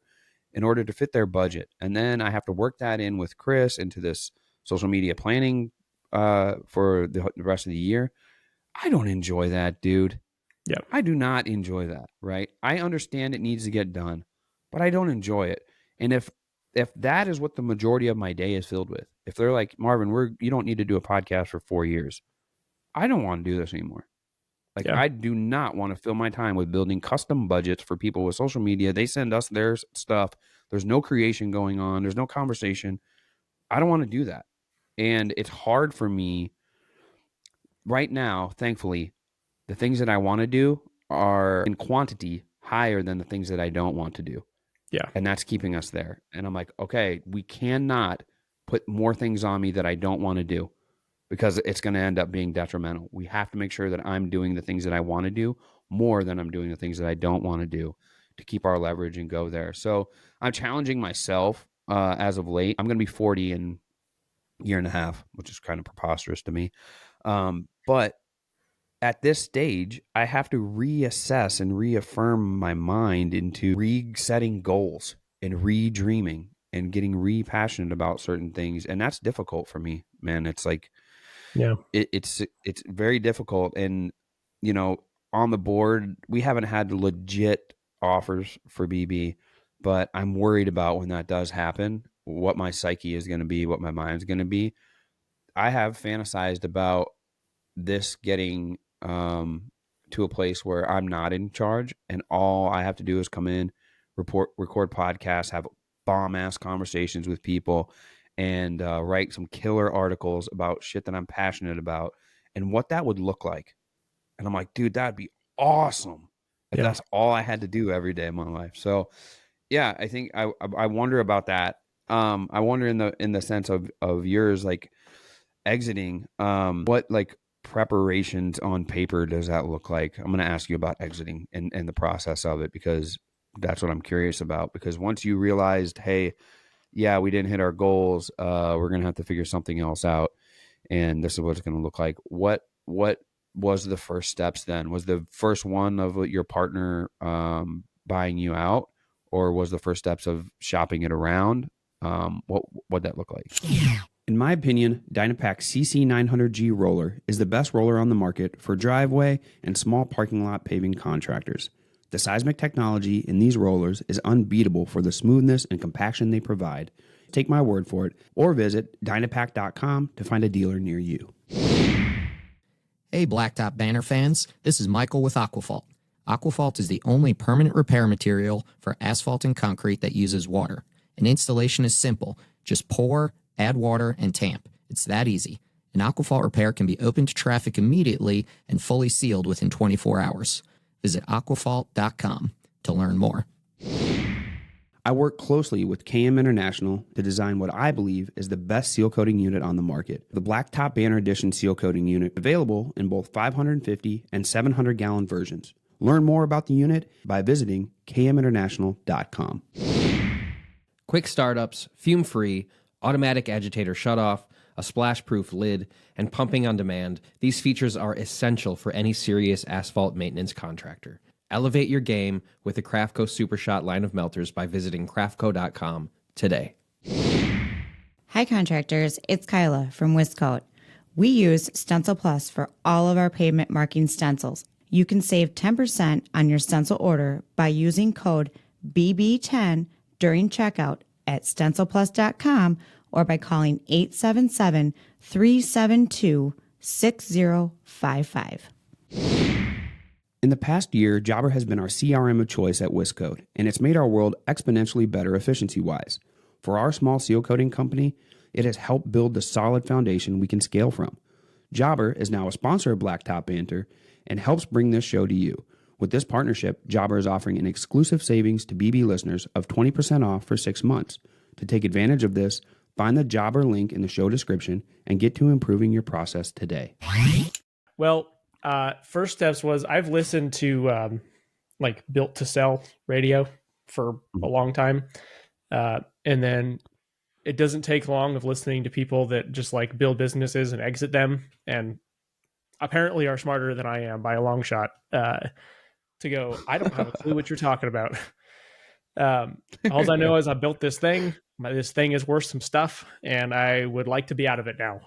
in order to fit their budget. And then I have to work that in with Chris into this social media planning for the rest of the year. I don't enjoy that, dude. Yeah, I do not enjoy that, right? I understand it needs to get done, but I don't enjoy it. And if that is what the majority of my day is filled with, if they're like, Marvin, you don't need to do a podcast for 4 years, I don't want to do this anymore. Like, I do not want to fill my time with building custom budgets for people with social media. They send us their stuff. There's no creation going on. There's no conversation. I don't want to do that. And it's hard for me right now, thankfully. The things that I want to do are in quantity higher than the things that I don't want to do. Yeah. And that's keeping us there. And I'm like, okay, we cannot put more things on me that I don't want to do because it's going to end up being detrimental. We have to make sure that I'm doing the things that I want to do more than I'm doing the things that I don't want to do to keep our leverage and go there. So I'm challenging myself as of late. I'm going to be 40 in a year and a half, which is kind of preposterous to me. But at this stage, I have to reassess and reaffirm my mind into resetting goals and redreaming and getting passionate about certain things. And that's difficult for me, man. It's like, Yeah. It's very difficult. And, you know, on the board, we haven't had legit offers for BB, but I'm worried about when that does happen, what my psyche is going to be, what my mind's going to be. I have fantasized about this getting to a place where I'm not in charge and all I have to do is come in, record podcasts, have bomb ass conversations with people, and write some killer articles about shit that I'm passionate about and what that would look like. And I'm like, dude, that'd be awesome if that's all I had to do every day of my life. So yeah, I think I wonder about that. I wonder in the sense of yours, like exiting, what like preparations on paper does that look like? I'm going to ask you about exiting and the process of it, because that's what I'm curious about. Because once you realized, hey, yeah, we didn't hit our goals, we're going to have to figure something else out, and this is what it's going to look like. What was the first steps then? Was the first one of your partner buying you out, or was the first steps of shopping it around? What'd that look like? In my opinion, Dynapac CC900G roller is the best roller on the market for driveway and small parking lot paving contractors. The seismic technology in these rollers is unbeatable for the smoothness and compaction they provide. Take my word for it, or visit Dynapac.com to find a dealer near you. Hey Black Top Banter fans, this is Michael with Aquafault. Aquafault is the only permanent repair material for asphalt and concrete that uses water. And installation is simple. Just pour, add water, and tamp. It's that easy. An Aquafault repair can be open to traffic immediately and fully sealed within 24 hours. Visit aquafault.com to learn more. I work closely with KM International to design what I believe is the best seal coating unit on the market. The Black Top Banter Edition seal coating unit, available in both 550 and 700 gallon versions. Learn more about the unit by visiting kminternational.com. Quick startups, fume-free, automatic agitator shutoff, a splash-proof lid, and pumping on demand, these features are essential for any serious asphalt maintenance contractor. Elevate your game with the Crafco SuperShot line of melters by visiting crafco.com today. Hi contractors, it's Kyla from Wiscoat. We use Stencil Plus for all of our pavement marking stencils. You can save 10% on your stencil order by using code BB10 during checkout at stencilplus.com or by calling 877-372-6055. In the past year, Jobber has been our CRM of choice at Wiscoat, and it's made our world exponentially better efficiency-wise. For our small seal coating company, it has helped build the solid foundation we can scale from. Jobber is now a sponsor of Black Top Banter and helps bring this show to you. With this partnership, Jobber is offering an exclusive savings to BB listeners of 20% off for 6 months. To take advantage of this, find the Jobber link in the show description and get to improving your process today. Well, first steps was I've listened to like built to sell radio for a long time. And then it doesn't take long of listening to people that just like build businesses and exit them, and apparently are smarter than I am by a long shot, to go, I don't have a clue what you're talking about. All I know is I built this thing. This thing is worth some stuff, and I would like to be out of it now.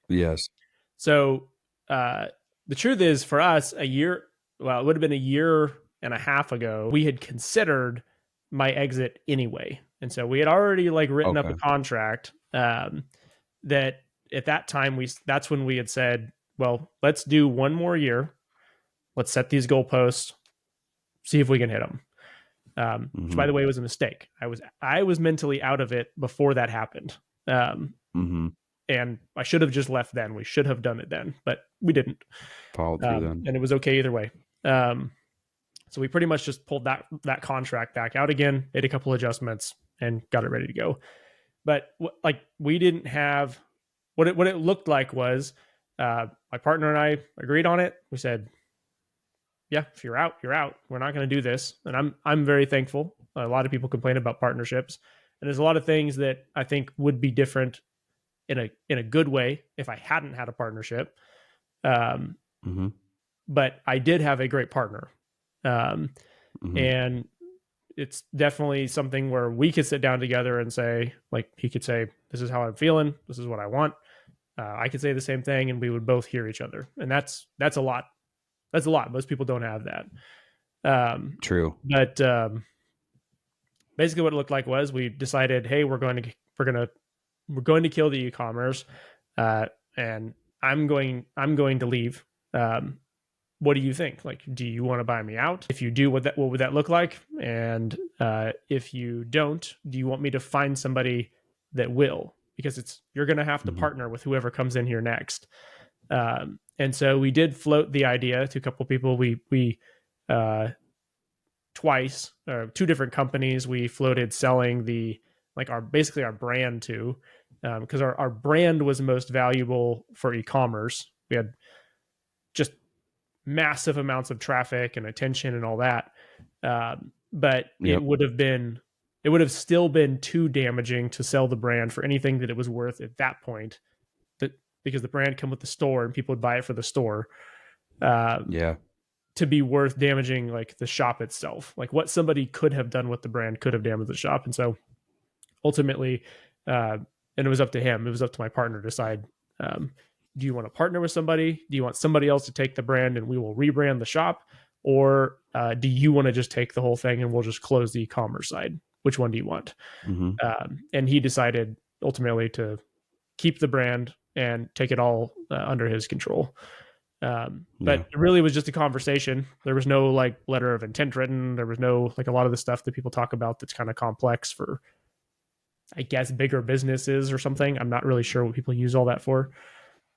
Yes. So the truth is, for us, it would have been a year and a half ago, we had considered my exit anyway. And so we had already like written up a contract that at that time, that's when we had said, well, let's do one more year. Let's set these goalposts, see if we can hit them. Which, by the way, was a mistake. I was mentally out of it before that happened. And I should have just left then. We should have done it then, but we didn't. Followed through then. And it was okay either way. So we pretty much just pulled that contract back out again, made a couple adjustments, and got it ready to go. But like we didn't have what it looked like was my partner and I agreed on it. We said, yeah, if you're out, you're out. We're not going to do this. And I'm very thankful. A lot of people complain about partnerships, and there's a lot of things that I think would be different in a good way if I hadn't had a partnership. But I did have a great partner. And it's definitely something where we could sit down together and say, like, he could say, this is how I'm feeling, this is what I want. I could say the same thing, and we would both hear each other, and that's a lot. That's a lot. Most people don't have that. True. But basically, what it looked like was we decided, hey, we're going to kill the e-commerce, and I'm going to leave. What do you think? Like, do you want to buy me out? If you do, what would that look like? And if you don't, do you want me to find somebody that will? Because you're going to have to partner with whoever comes in here next. And so we did float the idea to a couple of people. We twice, two different companies, we floated selling basically our brand to, because our brand was most valuable for e-commerce. We had just massive amounts of traffic and attention and all that. But Yep. it would have still been too damaging to sell the brand for anything that it was worth at that point, because the brand come with the store and people would buy it for the store. Yeah. To be worth damaging like the shop itself, like what somebody could have done with the brand could have damaged the shop. And so ultimately, and it was up to him, it was up to my partner to decide, do you want to partner with somebody? Do you want somebody else to take the brand and we will rebrand the shop? Or do you want to just take the whole thing and we'll just close the e-commerce side? Which one do you want? And he decided ultimately to keep the brand and take it all under his control. But it really was just a conversation. There was no like letter of intent written. There was no like a lot of the stuff that people talk about that's kind of complex for, I guess, bigger businesses or something. I'm not really sure what people use all that for.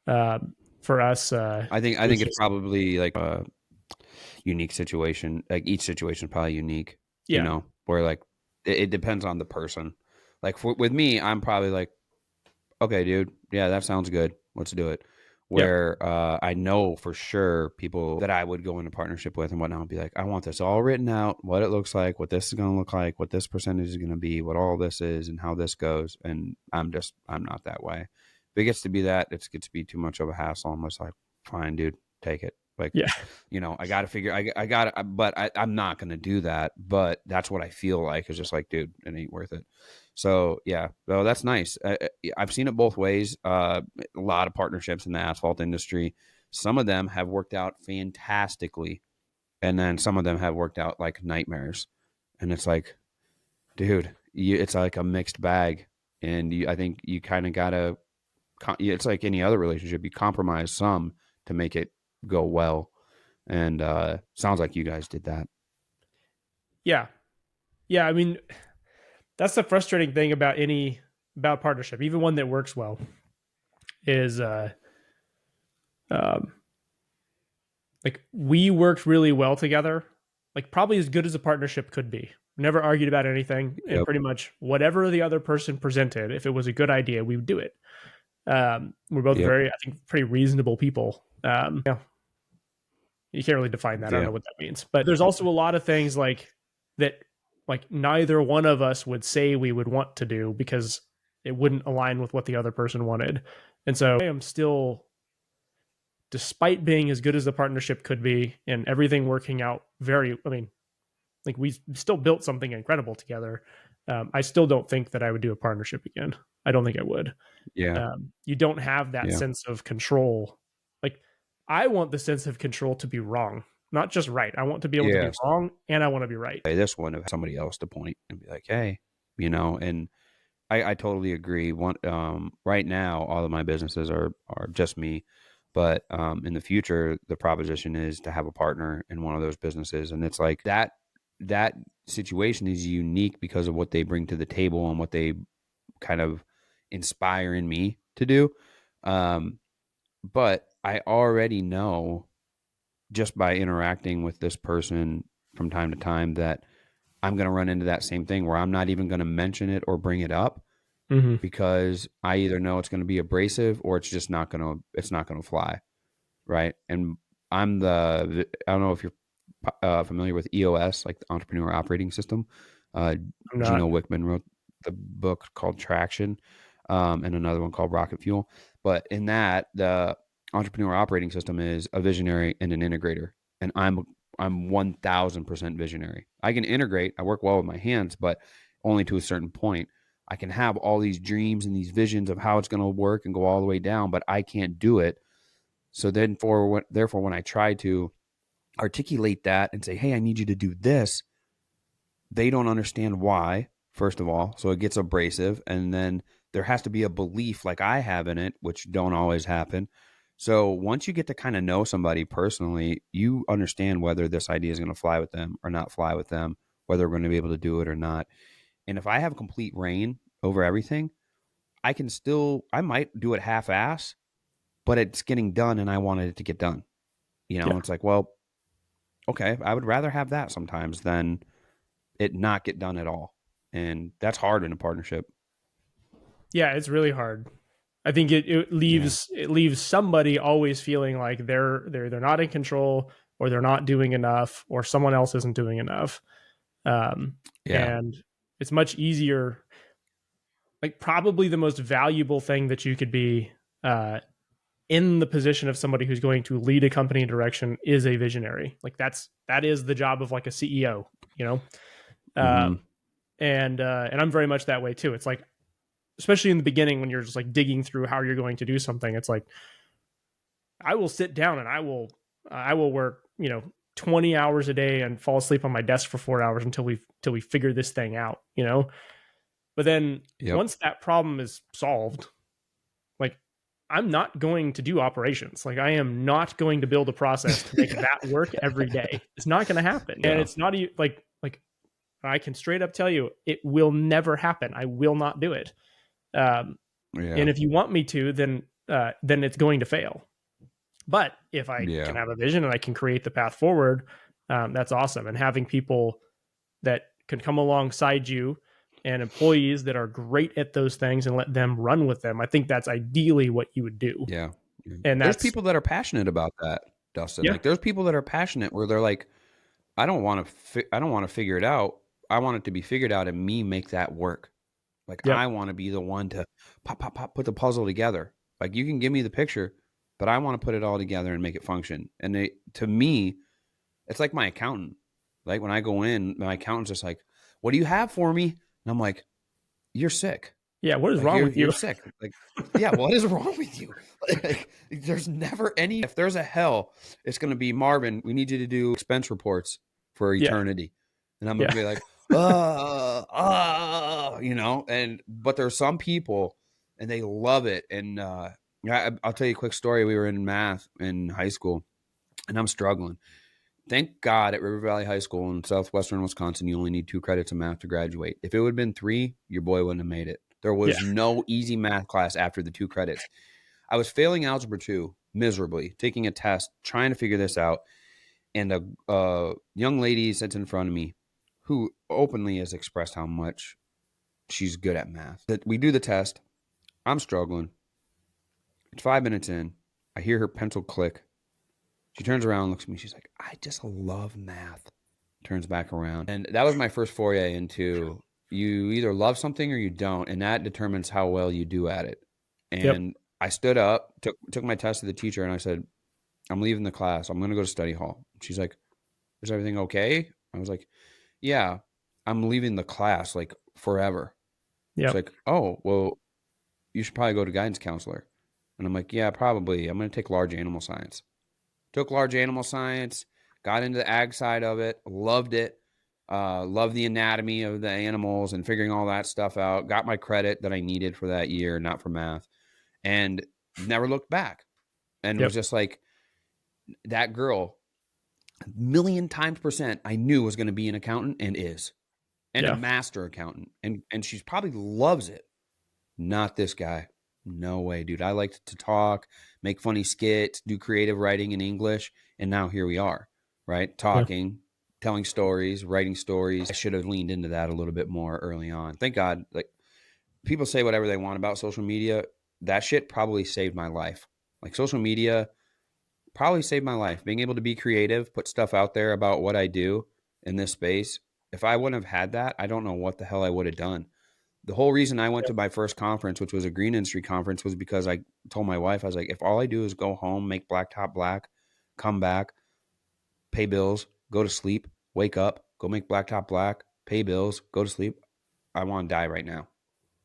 For us, I think it's probably like a unique situation. Like each situation is probably unique. Yeah. You know, where like it depends on the person. Like with me, I'm probably like, okay, dude, yeah, that sounds good. Let's do it. Where I know for sure people that I would go into partnership with and whatnot would be like, I want this all written out, what it looks like, what this is going to look like, what this percentage is going to be, what all this is, and how this goes. And I'm not that way. If it gets to be that, it gets to be too much of a hassle. I'm just like, fine, dude, take it. Like, you know, I got to figure, but I'm not going to do that. But that's what I feel like. It's just like, dude, it ain't worth it. So yeah, well, that's nice. I've seen it both ways. A lot of partnerships in the asphalt industry. Some of them have worked out fantastically, and then some of them have worked out like nightmares. And it's like, dude, it's like a mixed bag. And I think you kind of gotta. It's like any other relationship. You compromise some to make it go well. And sounds like you guys did that. Yeah. I mean, that's the frustrating thing about partnership, even one that works well, is like we worked really well together, like probably as good as a partnership could be. Never argued about anything, and pretty much whatever the other person presented, if it was a good idea, we would do it. We're both very, I think, pretty reasonable people. Yeah. You can't really define that. I don't know what that means, but there's also a lot of things like that. Like neither one of us would say we would want to do because it wouldn't align with what the other person wanted. And so I am still, despite being as good as the partnership could be and everything working out like we still built something incredible together. I still don't think that I would do a partnership again. I don't think I would. Yeah. You don't have that sense of control. Like I want the sense of control to be wrong. Not just right. I want to be able to be wrong, and I want to be right. This one of somebody else to point and be like, hey, you know, and I totally agree. Right now, all of my businesses are just me, but in the future, the proposition is to have a partner in one of those businesses, and it's like that situation is unique because of what they bring to the table and what they kind of inspire in me to do. But I already know, just by interacting with this person from time to time, that I'm going to run into that same thing where I'm not even going to mention it or bring it up because I either know it's going to be abrasive or it's just not going to fly. Right. And I don't know if you're familiar with EOS, like the Entrepreneur Operating System. Gino Wickman wrote the book called Traction, and another one called Rocket Fuel. But in that, the Entrepreneur Operating System is a visionary and an integrator, and I'm I'm 1000% visionary. I can integrate. I work well with my hands, but only to a certain point. I can have all these dreams and these visions of how it's going to work and go all the way down, but I can't do it. So then therefore, when I try to articulate that and say, hey, I need you to do this, they don't understand why, first of all. So it gets abrasive. And then there has to be a belief like I have in it, which don't always happen. So once you get to kind of know somebody personally, you understand whether this idea is going to fly with them or not fly with them, whether we're going to be able to do it or not. And if I have complete reign over everything, I might do it half-ass, but it's getting done and I wanted it to get done. It's like, well, okay, I would rather have that sometimes than it not get done at all. And that's hard in a partnership. Yeah, it's really hard. I think it leaves somebody always feeling like they're not in control, or they're not doing enough, or someone else isn't doing enough. And it's much easier. Like, probably the most valuable thing that you could be in the position of somebody who's going to lead a company in direction is a visionary. Like, that is the job of like a CEO, and I'm very much that way too. It's like, especially in the beginning when you're just like digging through how you're going to do something, it's like, I will sit down and I will work, 20 hours a day and fall asleep on my desk for 4 hours until we figure this thing out, But then once that problem is solved, like, I'm not going to do operations. Like, I am not going to build a process to make that work every day. It's not going to happen. And it's not like I can straight up tell you, it will never happen. I will not do it. And if you want me to, then it's going to fail. But if I can have a vision and I can create the path forward, that's awesome. And having people that can come alongside you and employees that are great at those things and let them run with them, I think that's ideally what you would do. Yeah. And there's people that are passionate about that, Dustin. Like, there's people that are passionate where they're like, I don't want to figure it out. I want it to be figured out and me make that work. Like, I want to be the one to pop, put the puzzle together. Like, you can give me the picture, but I want to put it all together and make it function. And to me, it's like my accountant. Like, when I go in, my accountant's just like, what do you have for me? And I'm like, you're sick. Yeah, what is wrong with you? You're sick. Like, yeah, what is wrong with you? Like, there's never any. If there's a hell, it's going to be, Marvin, we need you to do expense reports for eternity. And I'm going to be like, but there's some people and they love it. And I'll tell you a quick story. We were in math in high school and I'm struggling. Thank God at River Valley High School in southwestern Wisconsin, you only need 2 credits of math to graduate. If it would have been 3, your boy wouldn't have made it. There was no easy math class after the 2 credits. I was failing Algebra 2 miserably, taking a test, trying to figure this out. And a young lady sits in front of me who openly has expressed how much she's good at math. That we do the test. I'm struggling. It's 5 minutes in. I hear her pencil click. She turns around, looks at me. She's like, I just love math. Turns back around. And that was my first foray into, you either love something or you don't. And that determines how well you do at it. And I stood up, took my test to the teacher, and I said, I'm leaving the class. I'm going to go to study hall. She's like, is everything okay? I was like, yeah, I'm leaving the class like forever. She's like, oh, well, you should probably go to guidance counselor. And I'm like, yeah, probably. I'm going to take large animal science. Took large animal science, got into the ag side of it, loved it, loved the anatomy of the animals and figuring all that stuff out. Got my credit that I needed for that year, not for math, and never looked back. And it was just like, that girl, 1,000,000 times %, I knew was going to be an accountant and is, and a master accountant. And she probably loves it. Not this guy. No way, dude. I liked to talk, make funny skits, do creative writing in English. And now here we are, right? Talking, telling stories, writing stories. I should have leaned into that a little bit more early on. Thank God. Like, people say whatever they want about social media. That shit probably saved my life. Like, social media probably saved my life. Being able to be creative, put stuff out there about what I do in this space. If I wouldn't have had that, I don't know what the hell I would have done. The whole reason I went to my first conference, which was a green industry conference, was because I told my wife, I was like, if all I do is go home, make Black Top black, come back, pay bills, go to sleep, wake up, go make Black Top black, pay bills, go to sleep. I want to die right now.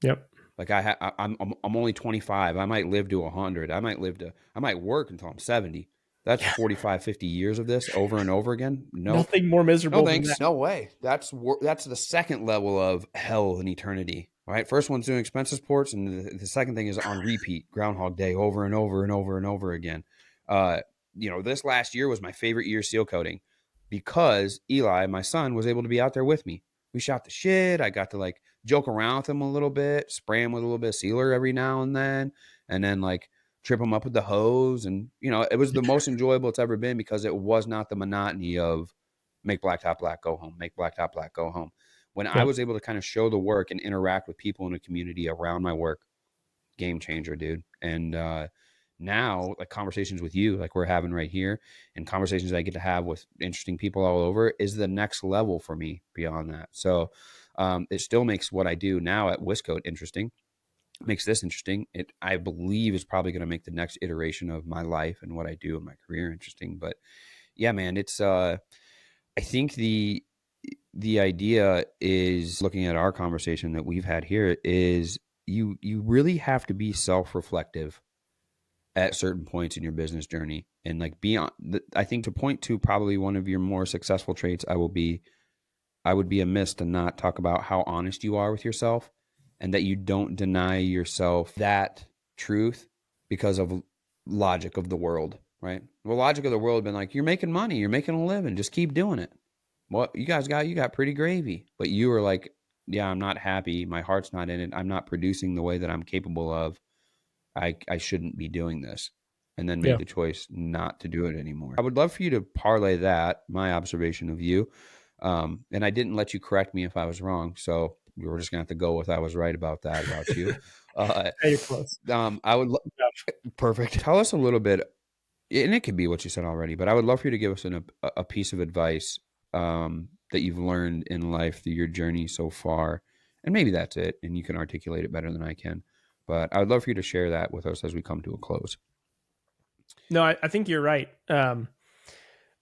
Yep. Like I'm only 25. I might live to 100. I might work until I'm 70. That's 45, 50 years of this over and over again. No, Nothing more miserable no than thanks. that. No way. That's the second level of hell in eternity. All right. First one's doing expense reports, and the second thing is on repeat, Groundhog Day, over and over and over and over again. This last year was my favorite year seal coating because Eli, my son, was able to be out there with me. We shot the shit. I got to like joke around with him a little bit, spray him with a little bit of sealer every now and then like trip him up with the hose. And, it was the most enjoyable it's ever been because it was not the monotony of make Black Top black, go home, make Black Top black, go home. When I was able to kind of show the work and interact with people in the community around my work, game changer, dude. And now, like conversations with you, like we're having right here, and conversations I get to have with interesting people all over is the next level for me beyond that. So it still makes what I do now at Wiscoat interesting. Makes this interesting. It, I believe, is probably going to make the next iteration of my life and what I do in my career interesting. But yeah, man, it's I think the idea is, looking at our conversation that we've had here, is you really have to be self-reflective at certain points in your business journey. And like I think to point to probably one of your more successful traits, I would be amiss to not talk about how honest you are with yourself, and that you don't deny yourself that truth because of logic of the world, right? The logic of the world has been like, you're making money, you're making a living, just keep doing it. Well, you got pretty gravy. But you were like, yeah, I'm not happy. My heart's not in it. I'm not producing the way that I'm capable of. I shouldn't be doing this. And then made the choice not to do it anymore. I would love for you to parlay that, my observation of you. And I didn't let you correct me if I was wrong. So we were just going to have to go with I was right about that, about you. You're close. I would perfect. Tell us a little bit, and it could be what you said already, but I would love for you to give us a piece of advice that you've learned in life through your journey so far. And maybe that's it, and you can articulate it better than I can. But I would love for you to share that with us as we come to a close. No, I think you're right. I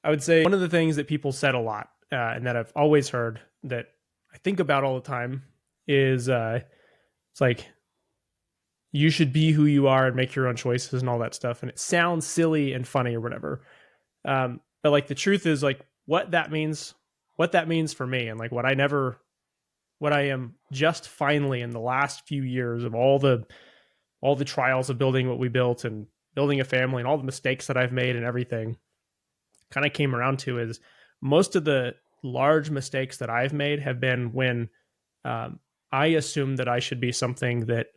would say one of the things that people said a lot, and that I've always heard that I think about all the time is it's like, you should be who you are and make your own choices and all that stuff. And it sounds silly and funny or whatever. But like the truth is like what that means for me, and like what I am just finally in the last few years of all the trials of building what we built and building a family and all the mistakes that I've made and everything kind of came around to is most of the large mistakes that I've made have been when I assumed that I should be something that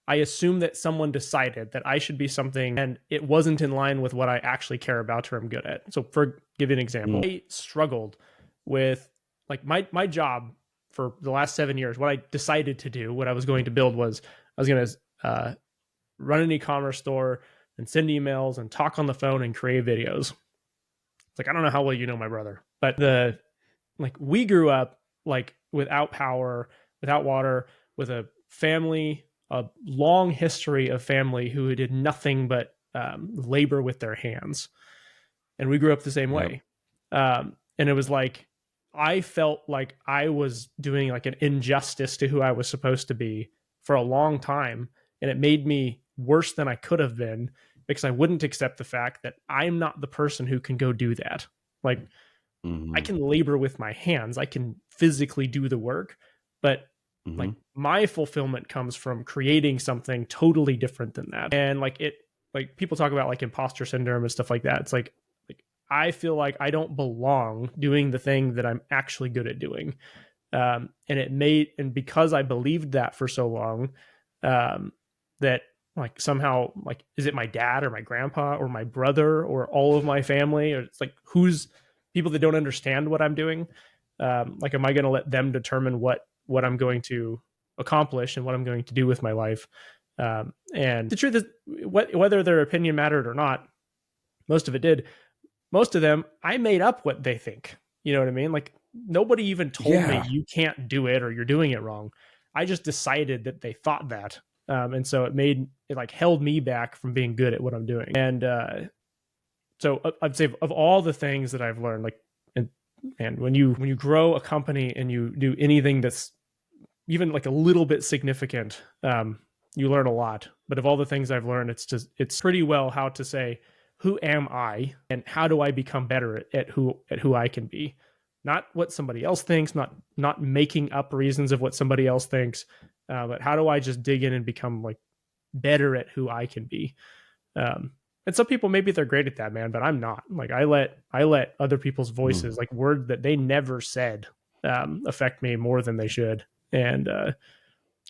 I assume that someone decided that I should be something and it wasn't in line with what I actually care about or I'm good at. So for give you an example, I struggled with like my job for the last 7 years. What I decided to do, what I was going to build was I was going to run an e-commerce store and send emails and talk on the phone and create videos. It's like, I don't know how well you know my brother, but we grew up like without power, without water, with a family, a long history of family who did nothing but labor with their hands. And we grew up the same way. And it was like, I felt like I was doing like an injustice to who I was supposed to be for a long time. And it made me worse than I could have been because I wouldn't accept the fact that I'm not the person who can go do that. Like I can labor with my hands. I can physically do the work, but like my fulfillment comes from creating something totally different than that. And like people talk about like imposter syndrome and stuff like that. It's like I feel like I don't belong doing the thing that I'm actually good at doing. And because I believed that for so long, that like somehow like, is it my dad or my grandpa or my brother or all of my family? Or it's like, who's people that don't understand what I'm doing? Like, am I going to let them determine what I'm going to accomplish and what I'm going to do with my life? And the truth is whether their opinion mattered or not, most of it did. Most of them, I made up what they think. You know what I mean? Like nobody even told me you can't do it or you're doing it wrong. I just decided that they thought that. And so it like held me back from being good at what I'm doing. And so I'd say of all the things that I've learned, like And when you grow a company and you do anything that's even like a little bit significant, you learn a lot. But of all the things I've learned, it's pretty well how to say, who am I and how do I become better at who I can be? Not what somebody else thinks, not making up reasons of what somebody else thinks, but how do I just dig in and become like better at who I can be? And some people, maybe they're great at that, man, but I'm not. Like I let other people's voices, like words that they never said, affect me more than they should. And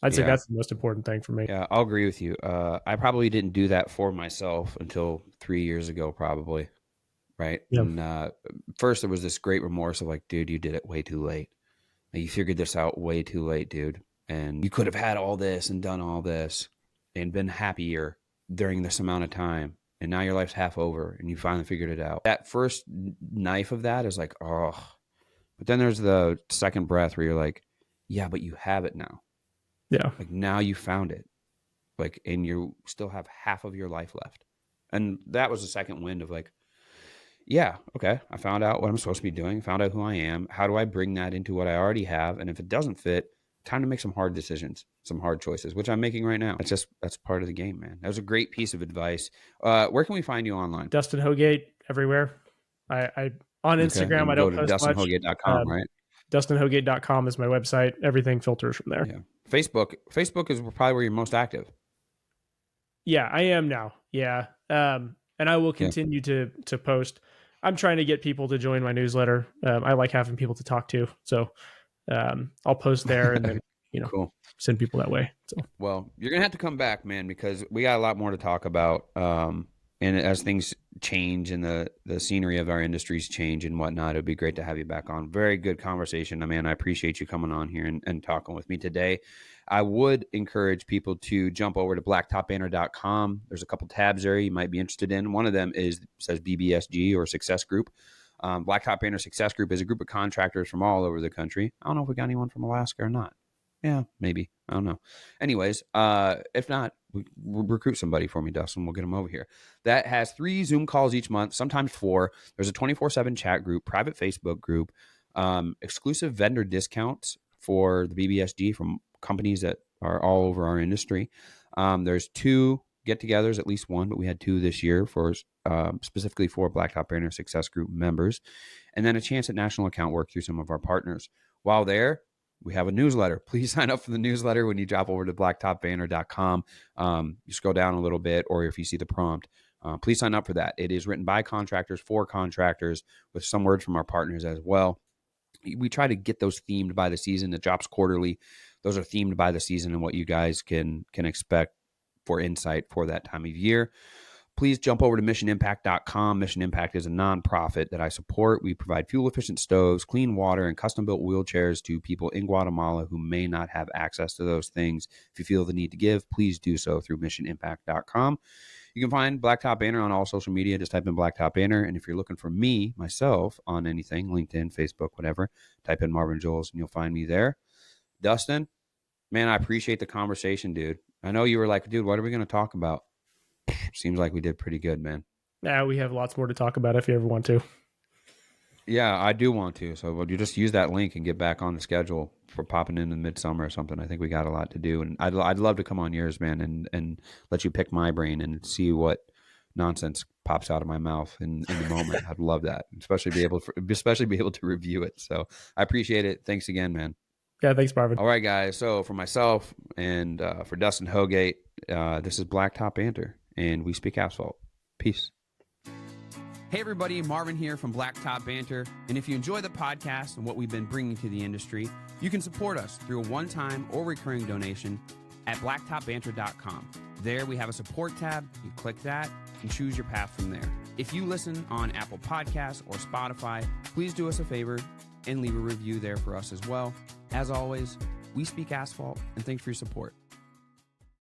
I'd say that's the most important thing for me. Yeah, I'll agree with you. I probably didn't do that for myself until 3 years ago, probably. Right. Yeah. And first there was this great remorse of like, dude, you did it way too late. Like, you figured this out way too late, dude. And you could have had all this and done all this and been happier during this amount of time. And now your life's half over and you finally figured it out. That first knife of that is like, oh. But then there's the second breath where you're like, yeah, but you have it now. Yeah. Like now you found it. Like, and you still have half of your life left. And that was the second wind of like, yeah, okay, I found out what I'm supposed to be doing, found out who I am. How do I bring that into what I already have? And if it doesn't fit, time to make some hard decisions, some hard choices, which I'm making right now. That's part of the game, man. That was a great piece of advice. Where can we find you online? Dustin Hogate everywhere. I on Instagram, okay, I don't post much. DustinHogate.com, right? DustinHogate.com is my website. Everything filters from there. Yeah. Facebook is probably where you're most active. Yeah, I am now. Yeah. And I will continue to post. I'm trying to get people to join my newsletter. I like having people to talk to. So I'll post there and then, cool. Send people that way. So. Well, you're going to have to come back, man, because we got a lot more to talk about. And as things change and the scenery of our industries change and whatnot, it'd be great to have you back on. Very good conversation, man. I appreciate you coming on here and talking with me today. I would encourage people to jump over to blacktopbanter.com. There's a couple tabs there you might be interested in. One of them says BBSG or Success Group. Black Top Banter Success Group is a group of contractors from all over the country. I don't know if we got anyone from Alaska or not. Yeah, maybe. I don't know. Anyways, if not, we'll recruit somebody for me, Dustin. We'll get them over here. That has 3 Zoom calls each month, sometimes 4. There's a 24/7 chat group, private Facebook group, exclusive vendor discounts for the BBSG from companies that are all over our industry. There's 2 get-togethers, at least 1, but we had 2 this year for specifically for Black Top Banter Success Group members, and then a chance at national account work through some of our partners. While there, we have a newsletter. Please sign up for the newsletter when you drop over to blacktopbanter.com. You scroll down a little bit, or if you see the prompt, please sign up for that. It is written by contractors for contractors with some words from our partners as well. We try to get those themed by the season. It drops quarterly. Those are themed by the season and what you guys can expect for insight for that time of year. Please jump over to missionimpact.com. Mission Impact is a nonprofit that I support. We provide fuel-efficient stoves, clean water, and custom-built wheelchairs to people in Guatemala who may not have access to those things. If you feel the need to give, please do so through missionimpact.com. You can find Black Top Banter on all social media. Just type in Black Top Banter. And if you're looking for myself, on anything, LinkedIn, Facebook, whatever, type in Marvin Joles and you'll find me there. Dustin, man, I appreciate the conversation, dude. I know you were like, dude, what are we going to talk about? Seems like we did pretty good, man. Yeah, we have lots more to talk about if you ever want to. Yeah, I do want to. So you just use that link and get back on the schedule for popping in midsummer or something. I think we got a lot to do. And I'd love to come on yours, man, and let you pick my brain and see what nonsense pops out of my mouth in the moment. I'd love that, especially be able to review it. So I appreciate it. Thanks again, man. Yeah, thanks, Marvin. All right, guys. So for myself and for Dustin Hogate, this is Black Top Banter, and we speak asphalt. Peace. Hey, everybody. Marvin here from Black Top Banter. And if you enjoy the podcast and what we've been bringing to the industry, you can support us through a one-time or recurring donation at blacktopbanter.com. There we have a support tab. You click that and choose your path from there. If you listen on Apple Podcasts or Spotify, please do us a favor and leave a review there for us as well. As always, we speak asphalt, and thanks for your support.